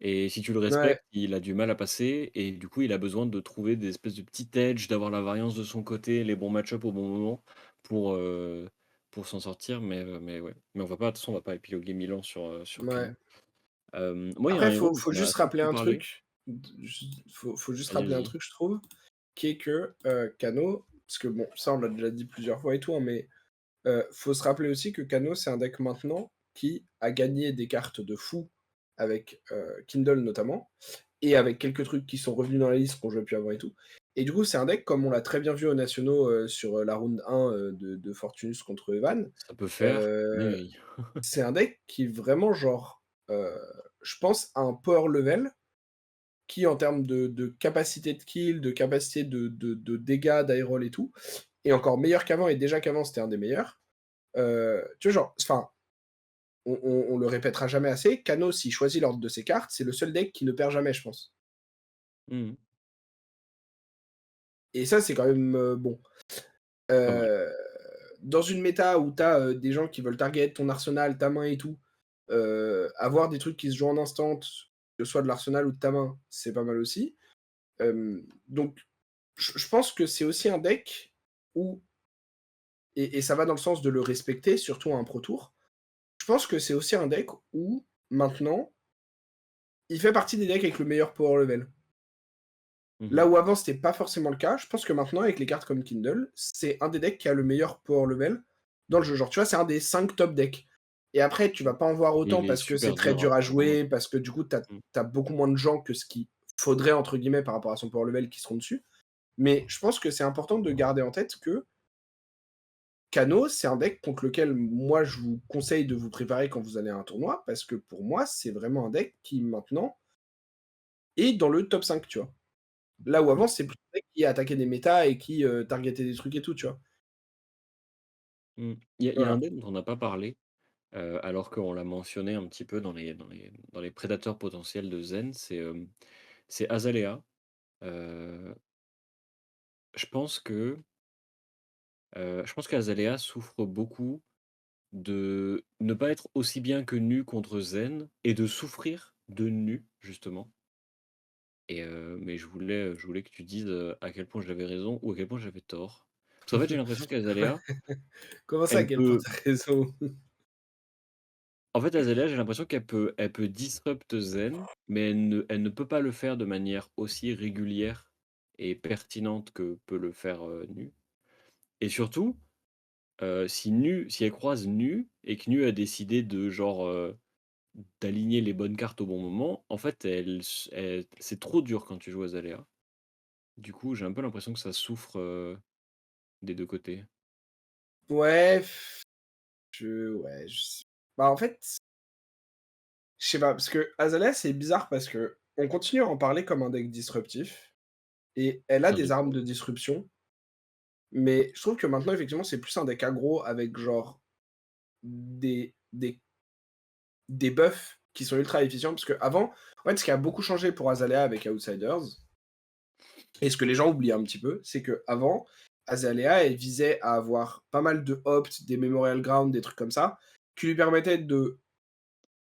et si tu le Ouais, respectes, il a du mal à passer et du coup, il a besoin de trouver des espèces de petits edge, d'avoir la variance de son côté, les bons match-up au bon moment pour, heu, pour s'en sortir mais ouais. Mais on va pas de toute façon, on va pas épiloguer 1000 ans sur Kano. ouais. Moi, il y a un Après, héros faut qui m'a juste assez rappeler peu un parlé. truc, faut juste Vas-y, rappeler un vas-y. truc, je trouve, qui est que, Kano parce que bon, ça, on l'a déjà dit plusieurs fois et tout, hein, mais faut se rappeler aussi que Kano, c'est un deck maintenant qui a gagné des cartes de fou avec, Kindle notamment et avec quelques trucs qui sont revenus dans la liste qu'on jouait plus avant et tout. Et du coup, c'est un deck comme on l'a très bien vu aux nationaux, sur, la round 1, de Fortunus contre Evan. Ça peut faire Heu, dinguerie. c'est un deck qui vraiment genre, je pense a un power level qui en termes de capacité de kill, de capacité de dégâts, d'aéroll et tout, est encore meilleur qu'avant et déjà qu'avant c'était un des meilleurs. Tu vois, genre, enfin, on le répétera jamais assez, Kano, s'il choisit l'ordre de ses cartes, c'est le seul deck qui ne perd jamais, je pense. Mmh. Et ça, c'est quand même, bon. Pas mal. Heu, dans une méta où tu as, des gens qui veulent target ton arsenal, ta main et tout, avoir des trucs qui se jouent en instant, que ce soit de l'arsenal ou de ta main, c'est pas mal aussi. Donc je pense que c'est aussi un deck où et ça va dans le sens de le respecter, surtout à un pro tour. Je pense que c'est aussi un deck où, maintenant, il fait partie des decks avec le meilleur power level. Mmh Là mh. où avant c'était pas forcément le cas, je pense que maintenant avec les cartes comme Kindle, c'est un des decks qui a le meilleur power level dans le jeu. Genre, tu vois, c'est un des 5 top decks. Et après, tu vas pas en voir Et autant il est parce que c'est super très dur à dur à prendre en main. jouer, parce que du coup, tu Mmh. as beaucoup moins de gens que ce qu'il «faudrait» entre guillemets par rapport à son power level qui seront dessus. Mais je pense que c'est important de garder en tête que Kano, c'est un deck contre lequel moi je vous conseille de vous préparer quand vous allez à un tournoi, parce que pour moi, c'est vraiment un deck qui maintenant est dans le top 5, tu vois? Là où Mmh. avant, c'est plus un deck qui attaquait des métas et qui, targetait des trucs et tout, tu vois? Mmh. Il y a un Voilà. deck dont on n'a pas parlé, alors qu'on l'a mentionné un petit peu dans les prédateurs potentiels de Zen, c'est Azalea. Heu, je pense que, je pense qu'Azalea souffre beaucoup de ne pas être aussi bien que Nu contre Zen et de souffrir de Nu, justement. Mais je voulais que tu dises, à quel point j'avais raison ou à quel point j'avais tort. Parce qu'en fait, j'ai l'impression qu'Azalea, Comment ça, à elle quel point peut tu raison? en fait, Azalea, j'ai l'impression qu'elle peut disrupt Zen, mais elle ne peut pas le faire de manière aussi régulière et pertinente que peut le faire, Nu. Et surtout, si elle croise Nu et que Nu a décidé de genre, d'aligner les bonnes cartes au bon moment, en fait, c'est trop dur quand tu joues Azalea. Du coup, j'ai un peu l'impression que ça souffre, des 2 côtés. Ouais, ouais, je sais bah, en fait, je sais pas, parce que Azalea, c'est bizarre parce que on continue à en parler comme un deck disruptif et elle a Un des peu, armes ouais. de disruption, mais je trouve que maintenant, effectivement, c'est plus un deck aggro avec genre des des des buffs qui sont ultra efficients parce qu'avant, en fait, ce qui a beaucoup changé pour Azalea avec Outsiders et ce que les gens oublient un petit peu, c'est qu'avant, Azalea, elle visait à avoir pas mal de opt, des Memorial Ground, des trucs comme ça, qui lui permettaient de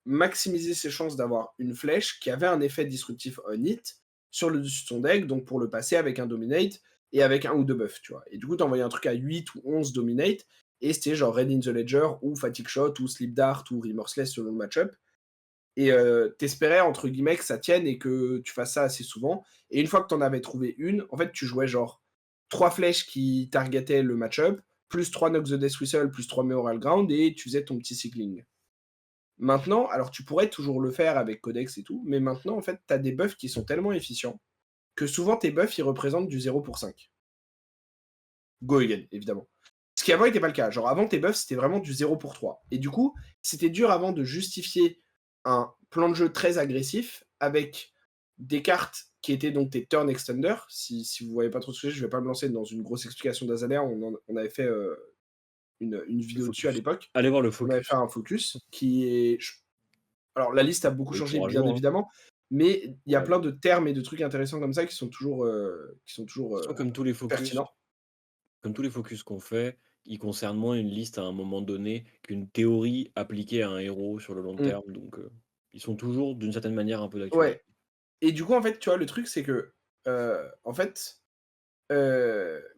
maximiser ses chances d'avoir une flèche qui avait un effet disruptif on hit sur le dessus de son deck, donc pour le passer avec un Dominate et avec un ou deux buffs, tu vois. Et du coup, t'envoyais un truc à 8 ou 11 Dominate, et c'était genre Red in the Ledger, ou Fatigue Shot, ou Sleep Dart, ou Remorseless selon le match-up. Et t'espérais, entre guillemets, que ça tienne et que tu fasses ça assez souvent. Et une fois que t'en avais trouvé une, en fait, tu jouais genre 3 flèches qui targetaient le match-up, plus 3 Knock the Death Whistle, plus 3 Memorial Ground, et tu faisais ton petit cycling. Maintenant, alors tu pourrais toujours le faire avec Codex et tout, mais maintenant, en fait, tu as des buffs qui sont tellement efficients que souvent tes buffs, ils représentent du 0 pour 5. Go again, évidemment. Ce qui avant n'était pas le cas. Genre avant, tes buffs, c'était vraiment du 0 pour 3. Et du coup, c'était dur avant de justifier un plan de jeu très agressif avec des cartes qui étaient donc tes turn extender. Si vous voyez pas trop ce que c'est, je vais pas me lancer dans une grosse explication d'Azalea. On avait fait une Le vidéo dessus à focus. l'époque. Allez voir le On avait focus. fait un focus qui est alors la liste a beaucoup Bah, il changé, pourra bien jour, hein. évidemment, mais il y a Ouais. plein de termes et de trucs intéressants comme ça qui sont De toujours, toute façon, pertinents. comme tous les focus qu'on fait, ils concernent moins une liste à un moment donné qu'une théorie appliquée à un héros sur le long Mmh. terme, donc ils sont toujours d'une certaine manière un peu d'actualité. Ouais et du coup, en fait, tu vois, le truc, c'est que, en fait,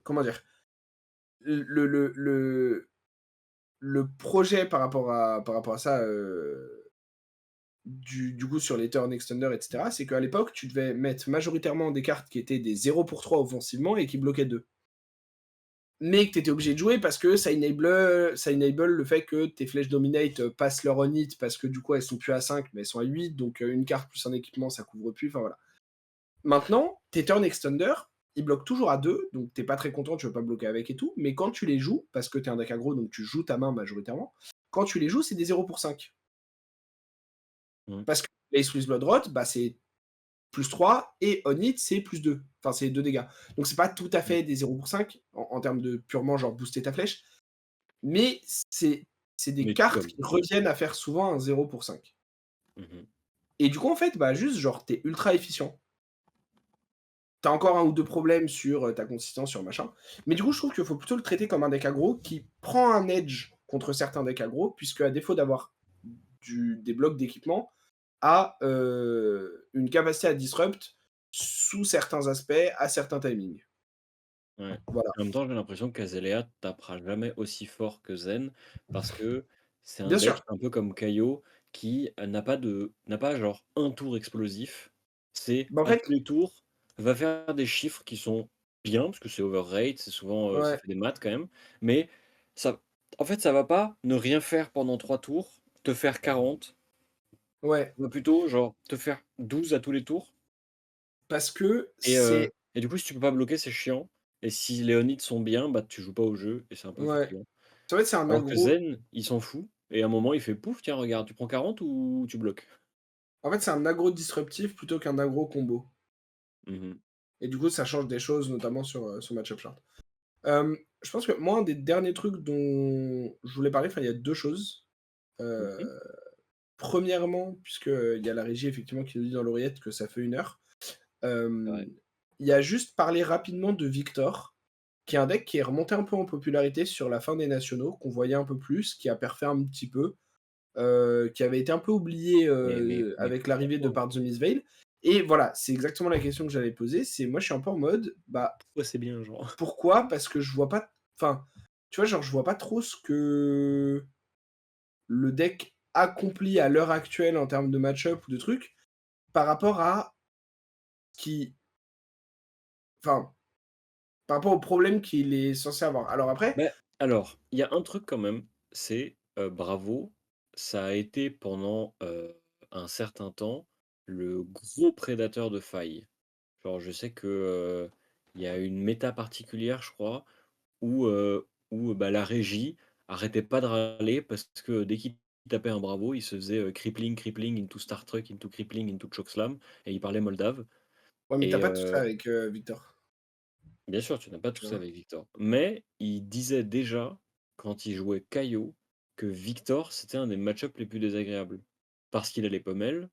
comment dire? Le le le le projet par rapport à ça, du coup, sur les turn extender et cetera, c'est qu'à l'époque, tu devais mettre majoritairement des cartes qui étaient des 0 pour 3 offensivement et qui bloquaient 2. Mais que tu étais obligé de jouer parce que ça enable le fait que tes flèches dominate, passent leur on hit parce que du coup elles sont plus à 5 mais elles sont à 8 donc une carte plus un équipement ça couvre plus, enfin voilà. Maintenant, tes turn extender, ils bloquent toujours à 2 donc tu pas très content, tu veux pas bloquer avec et tout, mais quand tu les joues, parce que tu es un deck aggro donc tu joues ta main majoritairement, quand tu les joues, c'est des 0 pour 5. Mmh. Parce que Ace with Blood Rot, bah, c'est +3 et on hit, c'est +2. Enfin, c'est 2 dégâts. Donc c'est pas tout à Mmh. fait des 0 pour 5 en termes de purement genre booster ta flèche, mais c'est des Mais tu cartes gommes. qui reviennent à faire souvent un 0 pour 5. Mmh. Et du coup, en fait, bah, juste, genre, tu ultra efficient. T'as encore un ou 2 problèmes sur, ta consistance, sur machin, mais du coup, je trouve qu'il faut plutôt le traiter comme un deck aggro qui prend un edge contre certains decks aggro, puisque à défaut d'avoir des blocs d'équipement, a, une capacité à disrupt sous certains aspects, à certains timings. Ouais. Voilà. En même temps, j'ai l'impression qu'Azalea tapera jamais aussi fort que Zen parce que c'est un Bien deck sûr. un peu comme Kaio qui, n'a pas genre un tour explosif. C'est Bah, en à fait tous les tours, va faire des chiffres qui sont bien parce que c'est overrate, c'est souvent, ça ouais, fait des maths quand même, mais ça En fait, ça va pas ne rien faire pendant 3 tours, te faire 40, Ouais, mais plutôt genre te faire 12 à tous les tours parce que et c'est du coup, si tu peux pas bloquer, c'est chiant et si les Onits sont bien, bah, tu joues pas au jeu et c'est un peu ouais. fatigant. En fait, c'est un Alors que aggro Zen, il s'en fout et à un moment, il fait: «Pouf, tiens regarde, tu prends 40 ou tu bloques?» en fait, c'est un aggro disruptif plutôt qu'un aggro combo Mmh mh. et du coup, ça change des choses, notamment sur Match-Up Chart. Je pense que moi, un des derniers trucs dont je voulais parler, enfin, il y a 2 choses. Mmh. Heu, 1°, puisqu'il y a la régie effectivement qui nous dit dans l'oreillette que ça fait 1 heure. C'est vrai. Hem, il y a juste parler rapidement de Victor, qui est un deck qui est remonté un peu en popularité sur la fin des nationaux, qu'on voyait un peu plus, qui a perfé un petit peu, qui avait été un peu oublié, Mais avec l'arrivée de pourquoi? Part the Miss Veil et voilà, c'est exactement la question que j'allais poser, c'est moi je suis un peu en mode, bah, Pourquoi c'est bien, genre? pourquoi? Parce que je vois pas enfin, tu vois, genre, je vois pas trop ce que le deck accomplit à l'heure actuelle en termes de match-up ou de trucs, par rapport à qui enfin, par rapport au problème qu'il est censé avoir. Alors après Bah, alors, il y a un truc quand même, c'est, bravo, ça a été pendant, un certain temps, le gros prédateur de failles. Genre je sais que, il y a une méta particulière, je crois, où la régie arrêtait pas de râler parce que dès qu'il tapait un bravo, il se faisait, crippling, crippling into Star Trek, into crippling, into chokeslam et il parlait moldave ouais, mais tu et pas tout ça avec, Victor, bien sûr, tu n'as pas tout tu ça vois? avec Victor. Mais il disait déjà, quand il jouait Caillot, que Victor, c'était un des match-up les plus désagréables. Parce qu'il a les pommelles,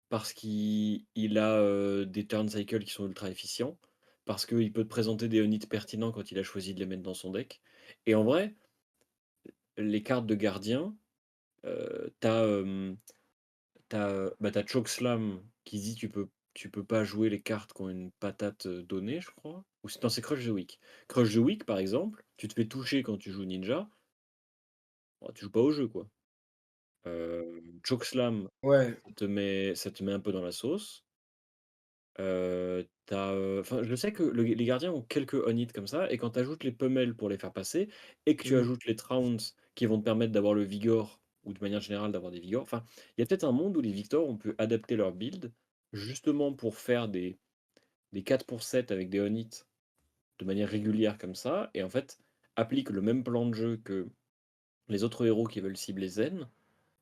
parce qu'il a, des turn cycles qui sont ultra efficients, parce qu'il peut te présenter des units pertinents quand il a choisi de les mettre dans son deck. Et en vrai, les cartes de gardien, tu as Chokeslam qui dit tu peux pas jouer les cartes qui ont une patate, donnée, je crois. Ou c'est non, c'est Crush the Weak. Crush the Weak, par exemple, tu te fais toucher quand tu joues Ninja, bah, tu joues pas au jeu, quoi. Chokeslam, Ouais, ça te met un peu dans la sauce. Enfin, je sais que les gardiens ont quelques on-hit comme ça et quand tu ajoutes les pummels pour les faire passer et que tu mmh, ajoutes les Trounce qui vont te permettre d'avoir le Vigor ou de manière générale d'avoir des Vigors, enfin, il y a peut-être un monde où les Victors ont pu adapter leur build justement pour faire des 4 pour 7 avec des on-hit de manière régulière comme ça et en fait, appliquent le même plan de jeu que les autres héros qui veulent cibler Zen,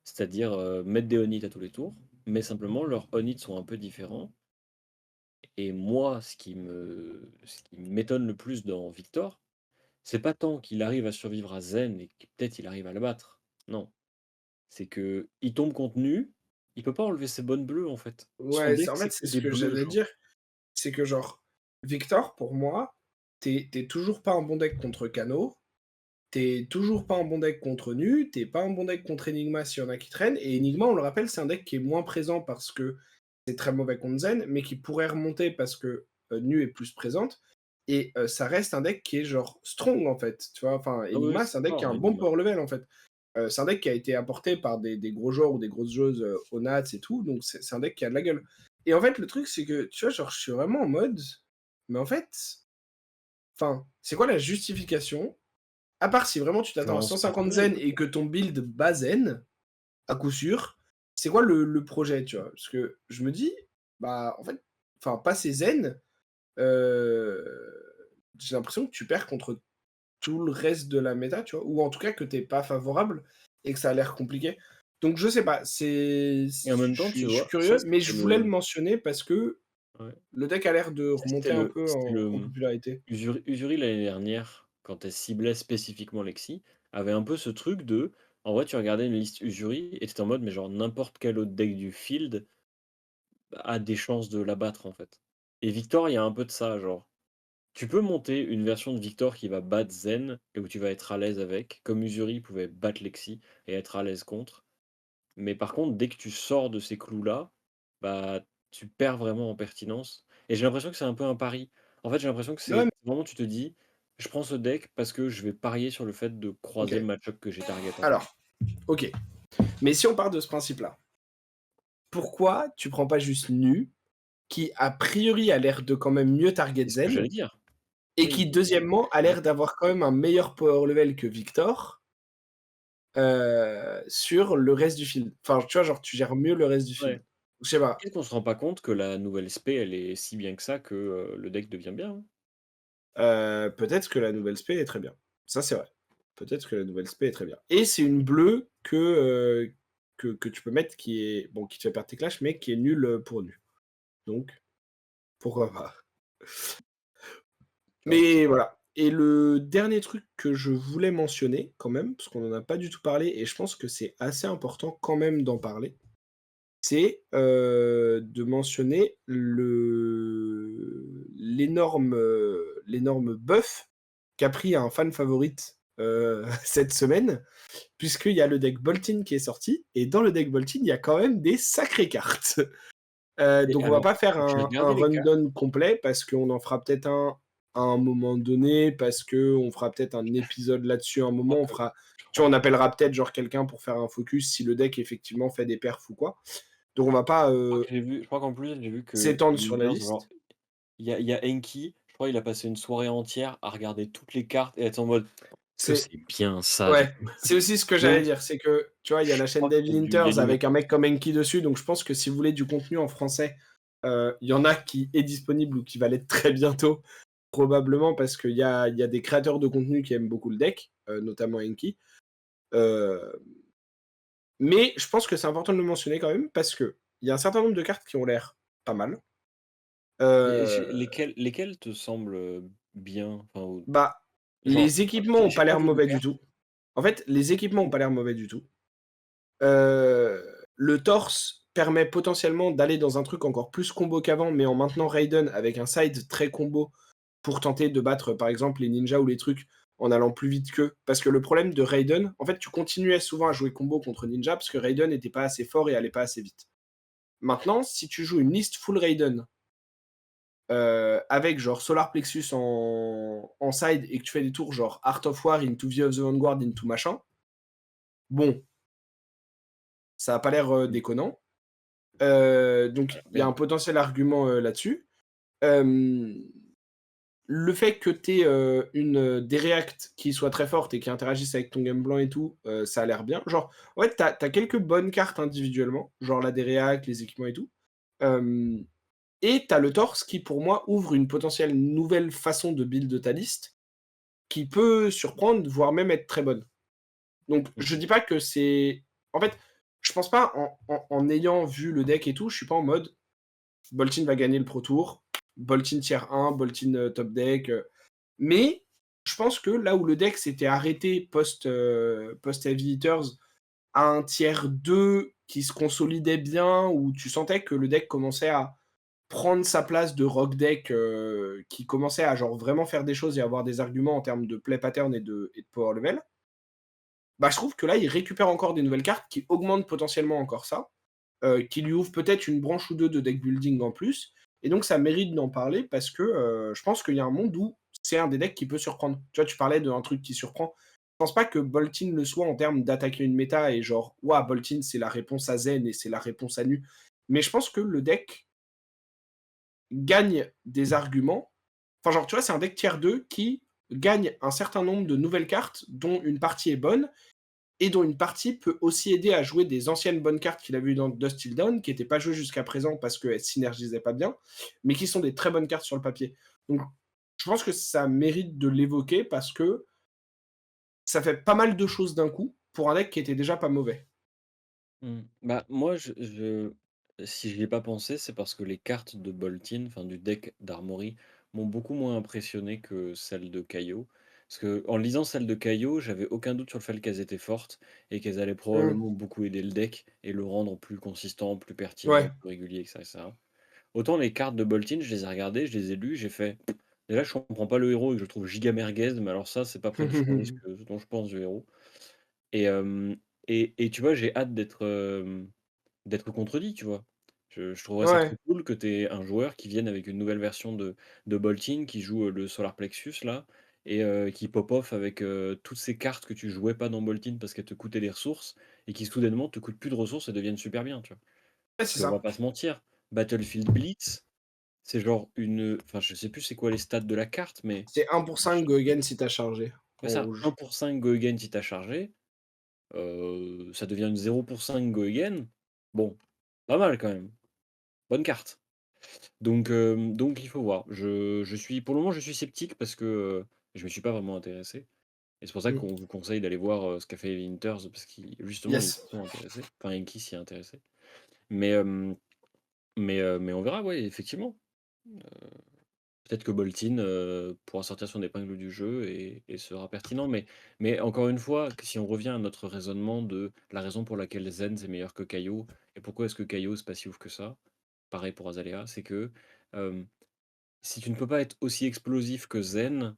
c'est-à-dire, mettre des on-hit à tous les tours, mais simplement leurs on-hit sont un peu différents. Et moi, ce qui m'étonne le plus dans Victor, c'est pas tant qu'il arrive à survivre à Zen et que peut-être il arrive à le battre. Non, c'est que il tombe contre nu, il peut pas enlever ses bonnes bleues, en fait. Son ouais, deck, en c'est fait, que c'est ce des que bleus, j'allais genre. dire, c'est que genre, Victor, pour moi, tu toujours pas un bon deck contre Kano, tu toujours pas un bon deck contre Nu, tu pas un bon deck contre Enigma s'il y en a qui traînent et Enigma, on le rappelle, c'est un deck qui est moins présent parce que c'est très mauvais contre Zen, mais qui pourrait remonter parce que, Nu est plus présente et ça reste un deck qui est genre strong, en fait, tu vois? Enfin, Ah oui, Enigma, c'est c'est un deck qui a fort, un bon Enigma. power level, en fait. C'est un deck qui a été apporté par des gros joueurs ou des grosses joueuses, au Nats et tout, donc c'est un deck qui a de la gueule. Et en fait, le truc, c'est que, tu vois, genre, je suis vraiment en mode, mais en fait, enfin, c'est quoi la justification? À part si vraiment tu t'attends à Influence 150 personnelle, zen et que peut-être? ton build bat zen, à coup sûr, c'est quoi le projet, tu vois? Parce que je me dis, bah, en fait, enfin, passer zen, j'ai l'impression que tu perds contre tout le reste de la méta, tu vois? Ou en tout cas que tu pas favorable et que ça a l'air compliqué. Donc je sais pas, Et en même temps, tu je suis vois, ça, curieux, mais je c'était voulais le le mentionner parce que ouais, le deck a l'air de ça, c'était remonter un le peu c'était en le popularité. Usuri l'année dernière, quand elle ciblait spécifiquement Lexi, avait un peu ce truc de en vrai, tu regardais une liste Usuri et tu en mode: «Mais genre n'importe quel autre deck du field a des chances de la battre, en fait». Et Victor, il y a un peu de ça, genre, tu peux monter une version de Victor qui va battre Zen et où tu vas être à l'aise avec, comme Usuri pouvait battre Lexi et être à l'aise contre. Mais par contre, dès que tu sors de ces clous-là, bah, tu perds vraiment en pertinence et j'ai l'impression que c'est un peu un pari. En fait, j'ai l'impression que Ouais, c'est vraiment tu te dis: «Je prends ce deck parce que je vais parier sur le fait de OK. croiser le match-up que j'ai target, en fait». Alors, OK. Mais si on part de ce principe-là, pourquoi tu prends pas juste Nu, qui a priori a l'air de quand même mieux target C'est ce que Zen, j'allais dire. et Oui, qui deuxièmement a mais l'air d'avoir quand même un meilleur power level que Victor, sur le reste du field. Enfin, tu vois, genre, tu gères mieux le reste du Ouais. field. Je sais pas. Peut-être qu'on se rend pas compte que la nouvelle spé, elle est si bien que ça que, le deck devient bien, hein. Peut-être que la nouvelle spé est très bien. Ça, c'est vrai. Peut-être que la nouvelle spé est très bien et c'est une bleue que tu peux mettre qui est bon, qui te fait perdre tes clashs, mais qui est nulle, pour nul. Donc pourquoi pas? Genre, Mais voilà et le dernier truc que je voulais mentionner quand même, parce qu'on en a pas du tout parlé et je pense que c'est assez important quand même d'en parler, c'est, de mentionner l'énorme buff qu'a pris un fan favorite, cette semaine, puisqu'il y a le deck Boltyn qui est sorti et dans le deck Boltyn, il y a quand même des sacrées cartes. et Donc on va alors, pas faire j'ai un regardé les cartes. rundown complet parce qu'on en fera peut-être un à un moment donné, parce qu'on fera peut-être un épisode là-dessus à un Je crois moment. On que fera je tu crois vois, on que appellera peut-être genre quelqu'un pour faire un focus si le deck effectivement fait des perfs ou quoi. Donc on va pas, je crois qu'en plus, j'ai vu que s'étendre sur la Universe, genre, liste. il y a Enki, je crois il a passé une soirée entière à regarder toutes les cartes et être en mode: «Est-ce que C'est c'est bien ça du ouais, coup?» c'est aussi ce que j'allais Donc dire, c'est que, tu vois, il y a je la chaîne crois qu'il Devil a dû Hunters gagner. avec un mec comme Enki dessus, donc je pense que si vous voulez du contenu en français, il y en a qui est disponible ou qui va l'être très bientôt, probablement parce qu'il y a des créateurs de contenu qui aiment beaucoup le deck, notamment Enki. Heu, mais je pense que c'est important de le mentionner quand même parce qu'il y a un certain nombre de cartes qui ont l'air pas mal. Et Heu, lesquels te semblent, bien? Enfin, ou Bah, genre, les équipements ont j'ai pas pas l'air vu de mauvais du carte. tout. En fait, les équipements ont pas l'air mauvais du tout. Le torse permet potentiellement d'aller dans un truc encore plus combo qu'avant, mais en maintenant Raiden avec un side très combo pour tenter de battre, par exemple, les ninjas ou les trucs en allant plus vite qu'eux. Parce que le problème de Raiden, en fait, tu continuais souvent à jouer combo contre ninja parce que Raiden n'était pas assez fort et allait pas assez vite. Maintenant, si tu joues une liste full Raiden, avec genre Solar Plexus en side et que tu fais des tours genre Art of War into Vie of the Vanguard into machin, bon, ça a pas l'air, Mmh, déconnant. ça a Donc l'air il y a bien. un potentiel argument, là-dessus. Hem, le fait que tu aies, des réacts qui soient très fortes et qui interagissent avec ton game plan et tout, ça a l'air bien. Genre, ouais, tu as quelques bonnes cartes individuellement, genre là, des réacts, les équipements et tout. Hem et tu as le torse qui, pour moi, ouvre une potentielle nouvelle façon de build ta liste, qui peut surprendre, voire même être très bonne. Donc je Mmh. dis pas que c'est en fait, je pense pas en ayant vu le deck et tout, je suis pas en mode Boltyn va gagner le Pro Tour, Boltyn tier 1, Boltyn, top deck, mais je pense que là où le deck s'était arrêté post Heavy Hitters à un tier 2 qui se consolidait bien, où tu sentais que le deck commençait à prendre sa place de rock deck, qui commençait à genre vraiment faire des choses et avoir des arguments en termes de play pattern et de power level. Bah, je trouve que là, il récupère encore des nouvelles cartes qui augmentent potentiellement encore ça, qui lui ouvrent peut-être une branche ou 2 de deck building en plus et donc ça mérite d'en parler parce que, je pense qu'il y a un monde où c'est un des decks qui peut surprendre. Tu vois, tu parlais d'un truc qui surprend. Je pense pas que Boltyn le soit en termes d'attaquer une méta et genre: «Ouah, Boltyn, c'est la réponse à Zen et c'est la réponse à Nu». Mais je pense que le deck gagne des arguments. Enfin, genre, tu vois, c'est un deck tier 2 qui gagne un certain nombre de nouvelles cartes dont une partie est bonne et dont une partie peut aussi aider à jouer des anciennes bonnes cartes qu'il a vues dans Dust Till Dawn, qui n'étaient pas jouées jusqu'à présent parce qu'elles synergisaient pas bien, mais qui sont des très bonnes cartes sur le papier. Donc, je pense que ça mérite de l'évoquer parce que ça fait pas mal de choses d'un coup pour un deck qui était déjà pas mauvais. Mmh. Bah, moi, si j'y ai pas pensé, c'est parce que les cartes de Boltyn, enfin du deck d'Armory, m'ont beaucoup moins impressionné que celles de Caillot. Parce que en lisant celles de Caillot, j'avais aucun doute sur le fait qu'elles étaient fortes et qu'elles allaient Mmh. probablement beaucoup aider le deck et le rendre plus consistant, plus pertinent, Ouais. plus régulier, et cetera. Autant les cartes de Boltyn, je les ai regardées, je les ai lues, j'ai fait: «Déjà, je comprends pas le héros et que je le trouve giga merguez, mais alors ça, c'est pas prêt de changer ce dont je pense du héros». Et tu vois, j'ai hâte d'être contredit, tu vois? Je trouverais ça trop Ouais. cool que tu aies un joueur qui vienne avec une nouvelle version de Boltyn, qui joue, le Solar Plexus là et qui pop off avec, toutes ces cartes que tu jouais pas dans Boltyn parce qu'elles te coûtaient des ressources et qui soudainement te coûtent plus de ressources et deviennent super bien, tu vois? Ouais, Parce c'est qu'on va ça. pas se mentir, Battlefield Blitz, c'est genre enfin je sais plus c'est quoi les stats de la carte, mais C'est 1 pour 5 go again si t'as chargé, ouais en ça, rouge. 1 pour 5 go again si tu chargé. Ça devient une 0 pour 5 go again. Bon, pas mal quand même, bonne carte. Donc il faut voir. Je suis pour le moment, je suis sceptique parce que, je me suis pas vraiment intéressé et c'est pour ça Mmh. qu'on vous conseille d'aller voir, ce qu'a fait Heavy Winters parce qu'ils justement, ils Yes. s'y sont intéressés. Enfin, Enki s'y est intéressé. Mais, mais on verra, ouais, effectivement. Peut-être que Boltyn, pourra sortir son épingle du jeu et sera pertinent. Mais encore une fois, que si on revient à notre raisonnement de la raison pour laquelle Zen c'est meilleur que Kaio et pourquoi est-ce que Kaio c'est pas si ouf que ça, pareil pour Azalea, c'est que, hem, si tu ne peux pas être aussi explosif que Zen,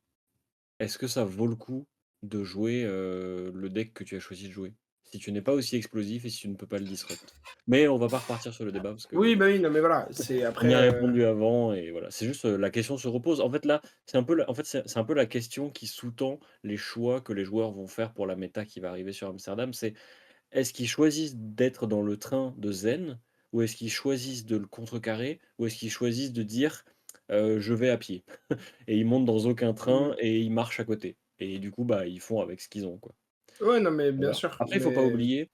est-ce que ça vaut le coup de jouer, le deck que tu as choisi de jouer? Si tu n'es pas aussi explosif et si tu ne peux pas le disrupt. Mais on va pas repartir sur le débat parce que Oui, bah, oui, non, mais voilà, c'est on y après, a répondu avant et voilà. C'est juste, la question se repose. En fait, là, c'est un peu la en fait, c'est un peu la question qui sous-tend les choix que les joueurs vont faire pour la méta qui va arriver sur Amsterdam. C'est est-ce qu'ils choisissent d'être dans le train de Zen? Ou est-ce qu'ils choisissent de le contrecarrer? Ou est-ce qu'ils choisissent de dire: «Je vais à pied» et ils montent dans aucun mmh, train et ils marchent à côté et du coup, bah, ils font avec ce qu'ils ont, quoi. ouais, non, mais On bien verra. sûr, Après, mais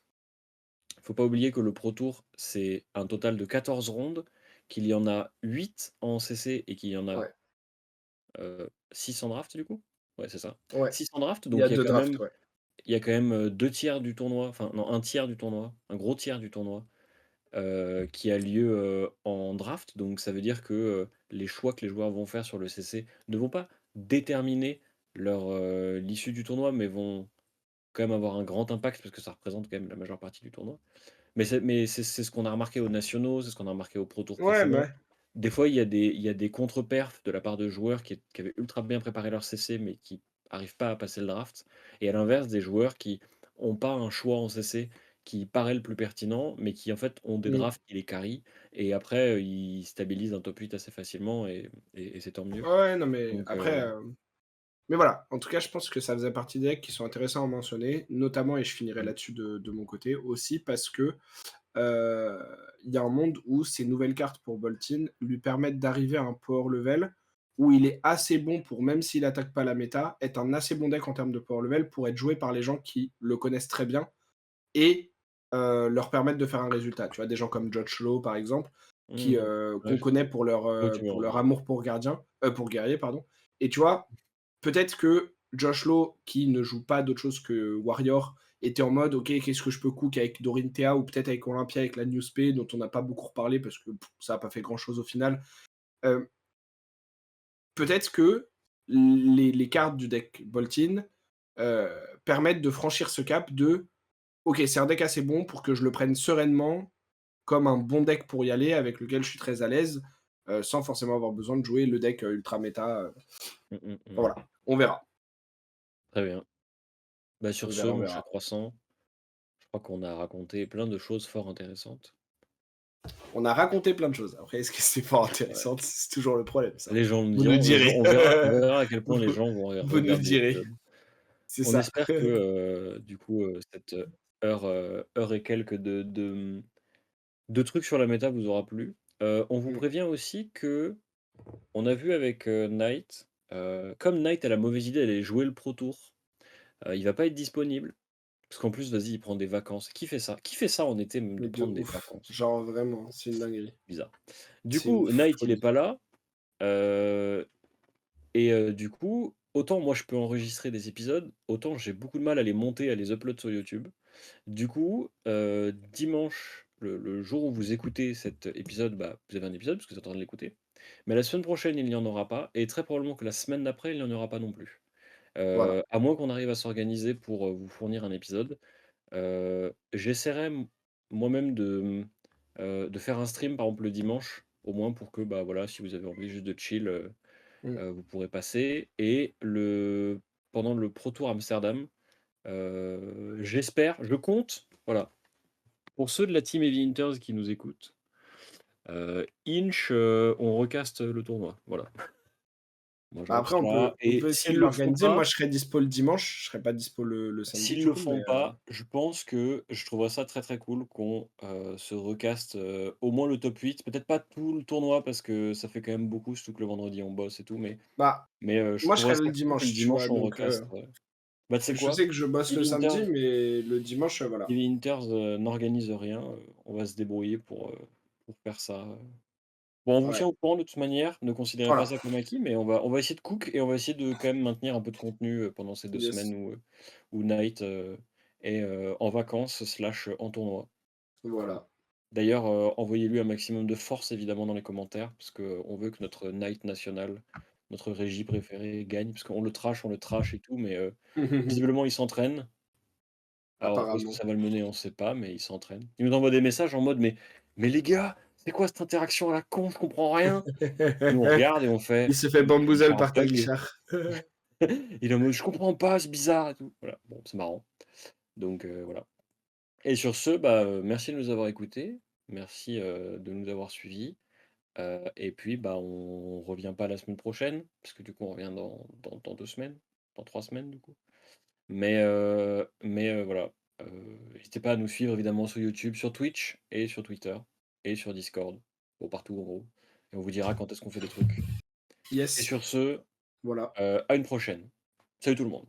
faut pas oublier que le Pro Tour, c'est un total de 14 rondes, qu'il y en a 8 en CC et qu'il y en a ouais, 6 en draft du coup? Ouais, c'est ça. ouais, 6 en draft, il y a donc 2 drafts, ouais. il y a quand même, 2 tiers du tournoi, enfin non, un tiers du tournoi, un gros tiers du tournoi, qui a lieu, en draft. Donc ça veut dire que, les choix que les joueurs vont faire sur le CC ne vont pas déterminer l'issue du tournoi, mais vont quand même avoir un grand impact parce que ça représente quand même la majeure partie du tournoi. Mais c'est ce qu'on a remarqué aux nationaux, c'est ce qu'on a remarqué aux pro tours Ouais, bah, précédents. ouais. Des fois, il y a des contre-perfs de la part de joueurs qui avaient ultra bien préparé leur CC, mais qui arrivent pas à passer le draft et à l'inverse, des joueurs qui ont pas un choix en CC qui paraît le plus pertinent, mais qui, en fait, ont des Mmh. drafts qui les carry et après, ils stabilisent un top 8 assez facilement et c'est tant mieux. Ouais, ouais, non, mais Donc après, voilà. mais voilà, en tout cas, je pense que ça faisait partie des decks qui sont intéressants à mentionner, notamment et je finirai Mmh. là-dessus de mon côté, aussi parce que, heu, il y a un monde où ces nouvelles cartes pour Boltyn lui permettent d'arriver à un power level où il est assez bon pour, même s'il attaque pas la méta, être un assez bon deck en termes de power level pour être joué par les gens qui le connaissent très bien et leur permettre de faire un résultat. Tu vois? Des gens comme Josh Law, par exemple, qui, Mmh. Ouais, qu'on connaît tu veux en pour leur venir. amour pour guerrier, pardon. Et tu vois? Peut-être que Josh Law, qui ne joue pas d'autre chose que Warrior, était en mode: «OK, qu'est-ce que je peux cook avec Dorinthea ou peut-être avec Olympia, avec la Newsp», dont on n'a pas beaucoup reparlé parce que ça a pas fait grand-chose au final. Heu, Peut-être que les cartes du deck Boltyn, permettent de franchir ce cap de: «OK, c'est un deck assez bon pour que je le prenne sereinement comme un bon deck pour y aller, avec lequel je suis très à l'aise, sans forcément avoir besoin de jouer le deck, ultra méta, Mmh mh, enfin mmh. voilà, on verra, Très bien. Bah, sur on ce, verra, on mon cher verra. croissant, je crois qu'on a raconté plein de choses fort intéressantes. On a raconté plein de choses. Après, est-ce que c'est fort Ouais. intéressant? C'est toujours le problème ça. Les gens le Vous nous diront, direz. on verra à quel point les Vous gens vont vous nous regarder direz. l'épisode. C'est On ça. espère que, du coup, cette, heure et quelques de trucs sur la méta vous aura plu. On vous Mmh. prévient aussi qu'on a vu avec, Knight, comme Knight a la mauvaise idée d'aller jouer le Pro Tour, il va pas être disponible. Parce qu'en plus, vas-y, il prend des vacances. Qui fait ça? Qui fait ça en été même de Mais de prendre des ouf. vacances? Genre vraiment, c'est une dinguerie. Bizarre. Du C'est coup, une Knight, il est folie. pas là, heu du coup, autant moi je peux enregistrer des épisodes, autant j'ai beaucoup de mal à les monter, à les upload sur YouTube. Du coup, dimanche, le jour où vous écoutez cet épisode, bah, vous avez un épisode parce que vous êtes en train de l'écouter. Mais la semaine prochaine, il n'y en aura pas et très probablement que la semaine d'après, il n'y en aura pas non plus. Voilà. À moins qu'on arrive à s'organiser pour, vous fournir un épisode. J'essaierai moi-même de faire un stream, par exemple, le dimanche, au moins pour que, bah, voilà, si vous avez envie juste de chill, Mmh. vous pourrez passer et pendant le Pro Tour Amsterdam, j'espère, je compte, voilà, pour ceux de la team Heavy Hunters qui nous écoutent, Inch, on recaste le tournoi, voilà. Moi, je Bah, lance après ça on et peut essayer s'ils de le font l'organiser. Moi, pas je serai dispo le dimanche, je serai pas dispo le samedi s'ils du le coup, mais font pas, je pense que je trouverais ça très, très cool qu'on, se recaste, au moins le top 8, peut-être pas tout le tournoi parce que ça fait quand même beaucoup, surtout que le vendredi on bosse et tout, bah, je moi, je serai trouverais le ça cool que le dimanche, tu vois? dimanche on Donc recaste, Bah, tu sais Je quoi? sais que je bosse Si le samedi, l'Inter mais le dimanche, si voilà. l'Inter, n'organise rien, on va se débrouiller pour faire ça. Bon, on vous Ouais, tient au courant de toute manière, ne considérez pas voilà. ça comme acquis, mais on va essayer de cook et on va essayer de quand même maintenir un peu de contenu, pendant ces 2 Yes, semaines où Knight, est, en vacances slash en tournoi. voilà. D'ailleurs, envoyez-lui un maximum de force évidemment dans les commentaires, parce qu'on veut que notre Knight national, notre régie préférée gagne, parce qu'on le trash et tout, mais visiblement il s'entraîne. Alors où est-ce que Apparemment. ça va le mener, on sait pas, mais il s'entraîne. Il nous envoie des messages en mode: «Mais les gars, c'est quoi cette interaction à la con? Je comprends rien». Nous on regarde et on fait: Il se fait «Mais tu dois bamboozle avoir par un bug». Tanguy. Il est en mode: «Je comprends pas, c'est bizarre et tout». Voilà, bon, c'est marrant. Donc voilà. Et sur ce, bah, merci de nous avoir écoutés. Merci, de nous avoir suivis. Et puis, bah, on revient pas la semaine prochaine, parce que du coup, on revient dans 2 semaines, dans 3 semaines du coup. Mais voilà, n'hésitez pas à nous suivre évidemment sur YouTube, sur Twitch et sur Twitter et sur Discord. Bon, partout en gros. Et on vous dira quand est-ce qu'on fait des trucs. Et Yes, sur ce, voilà. à une prochaine. Salut tout le monde.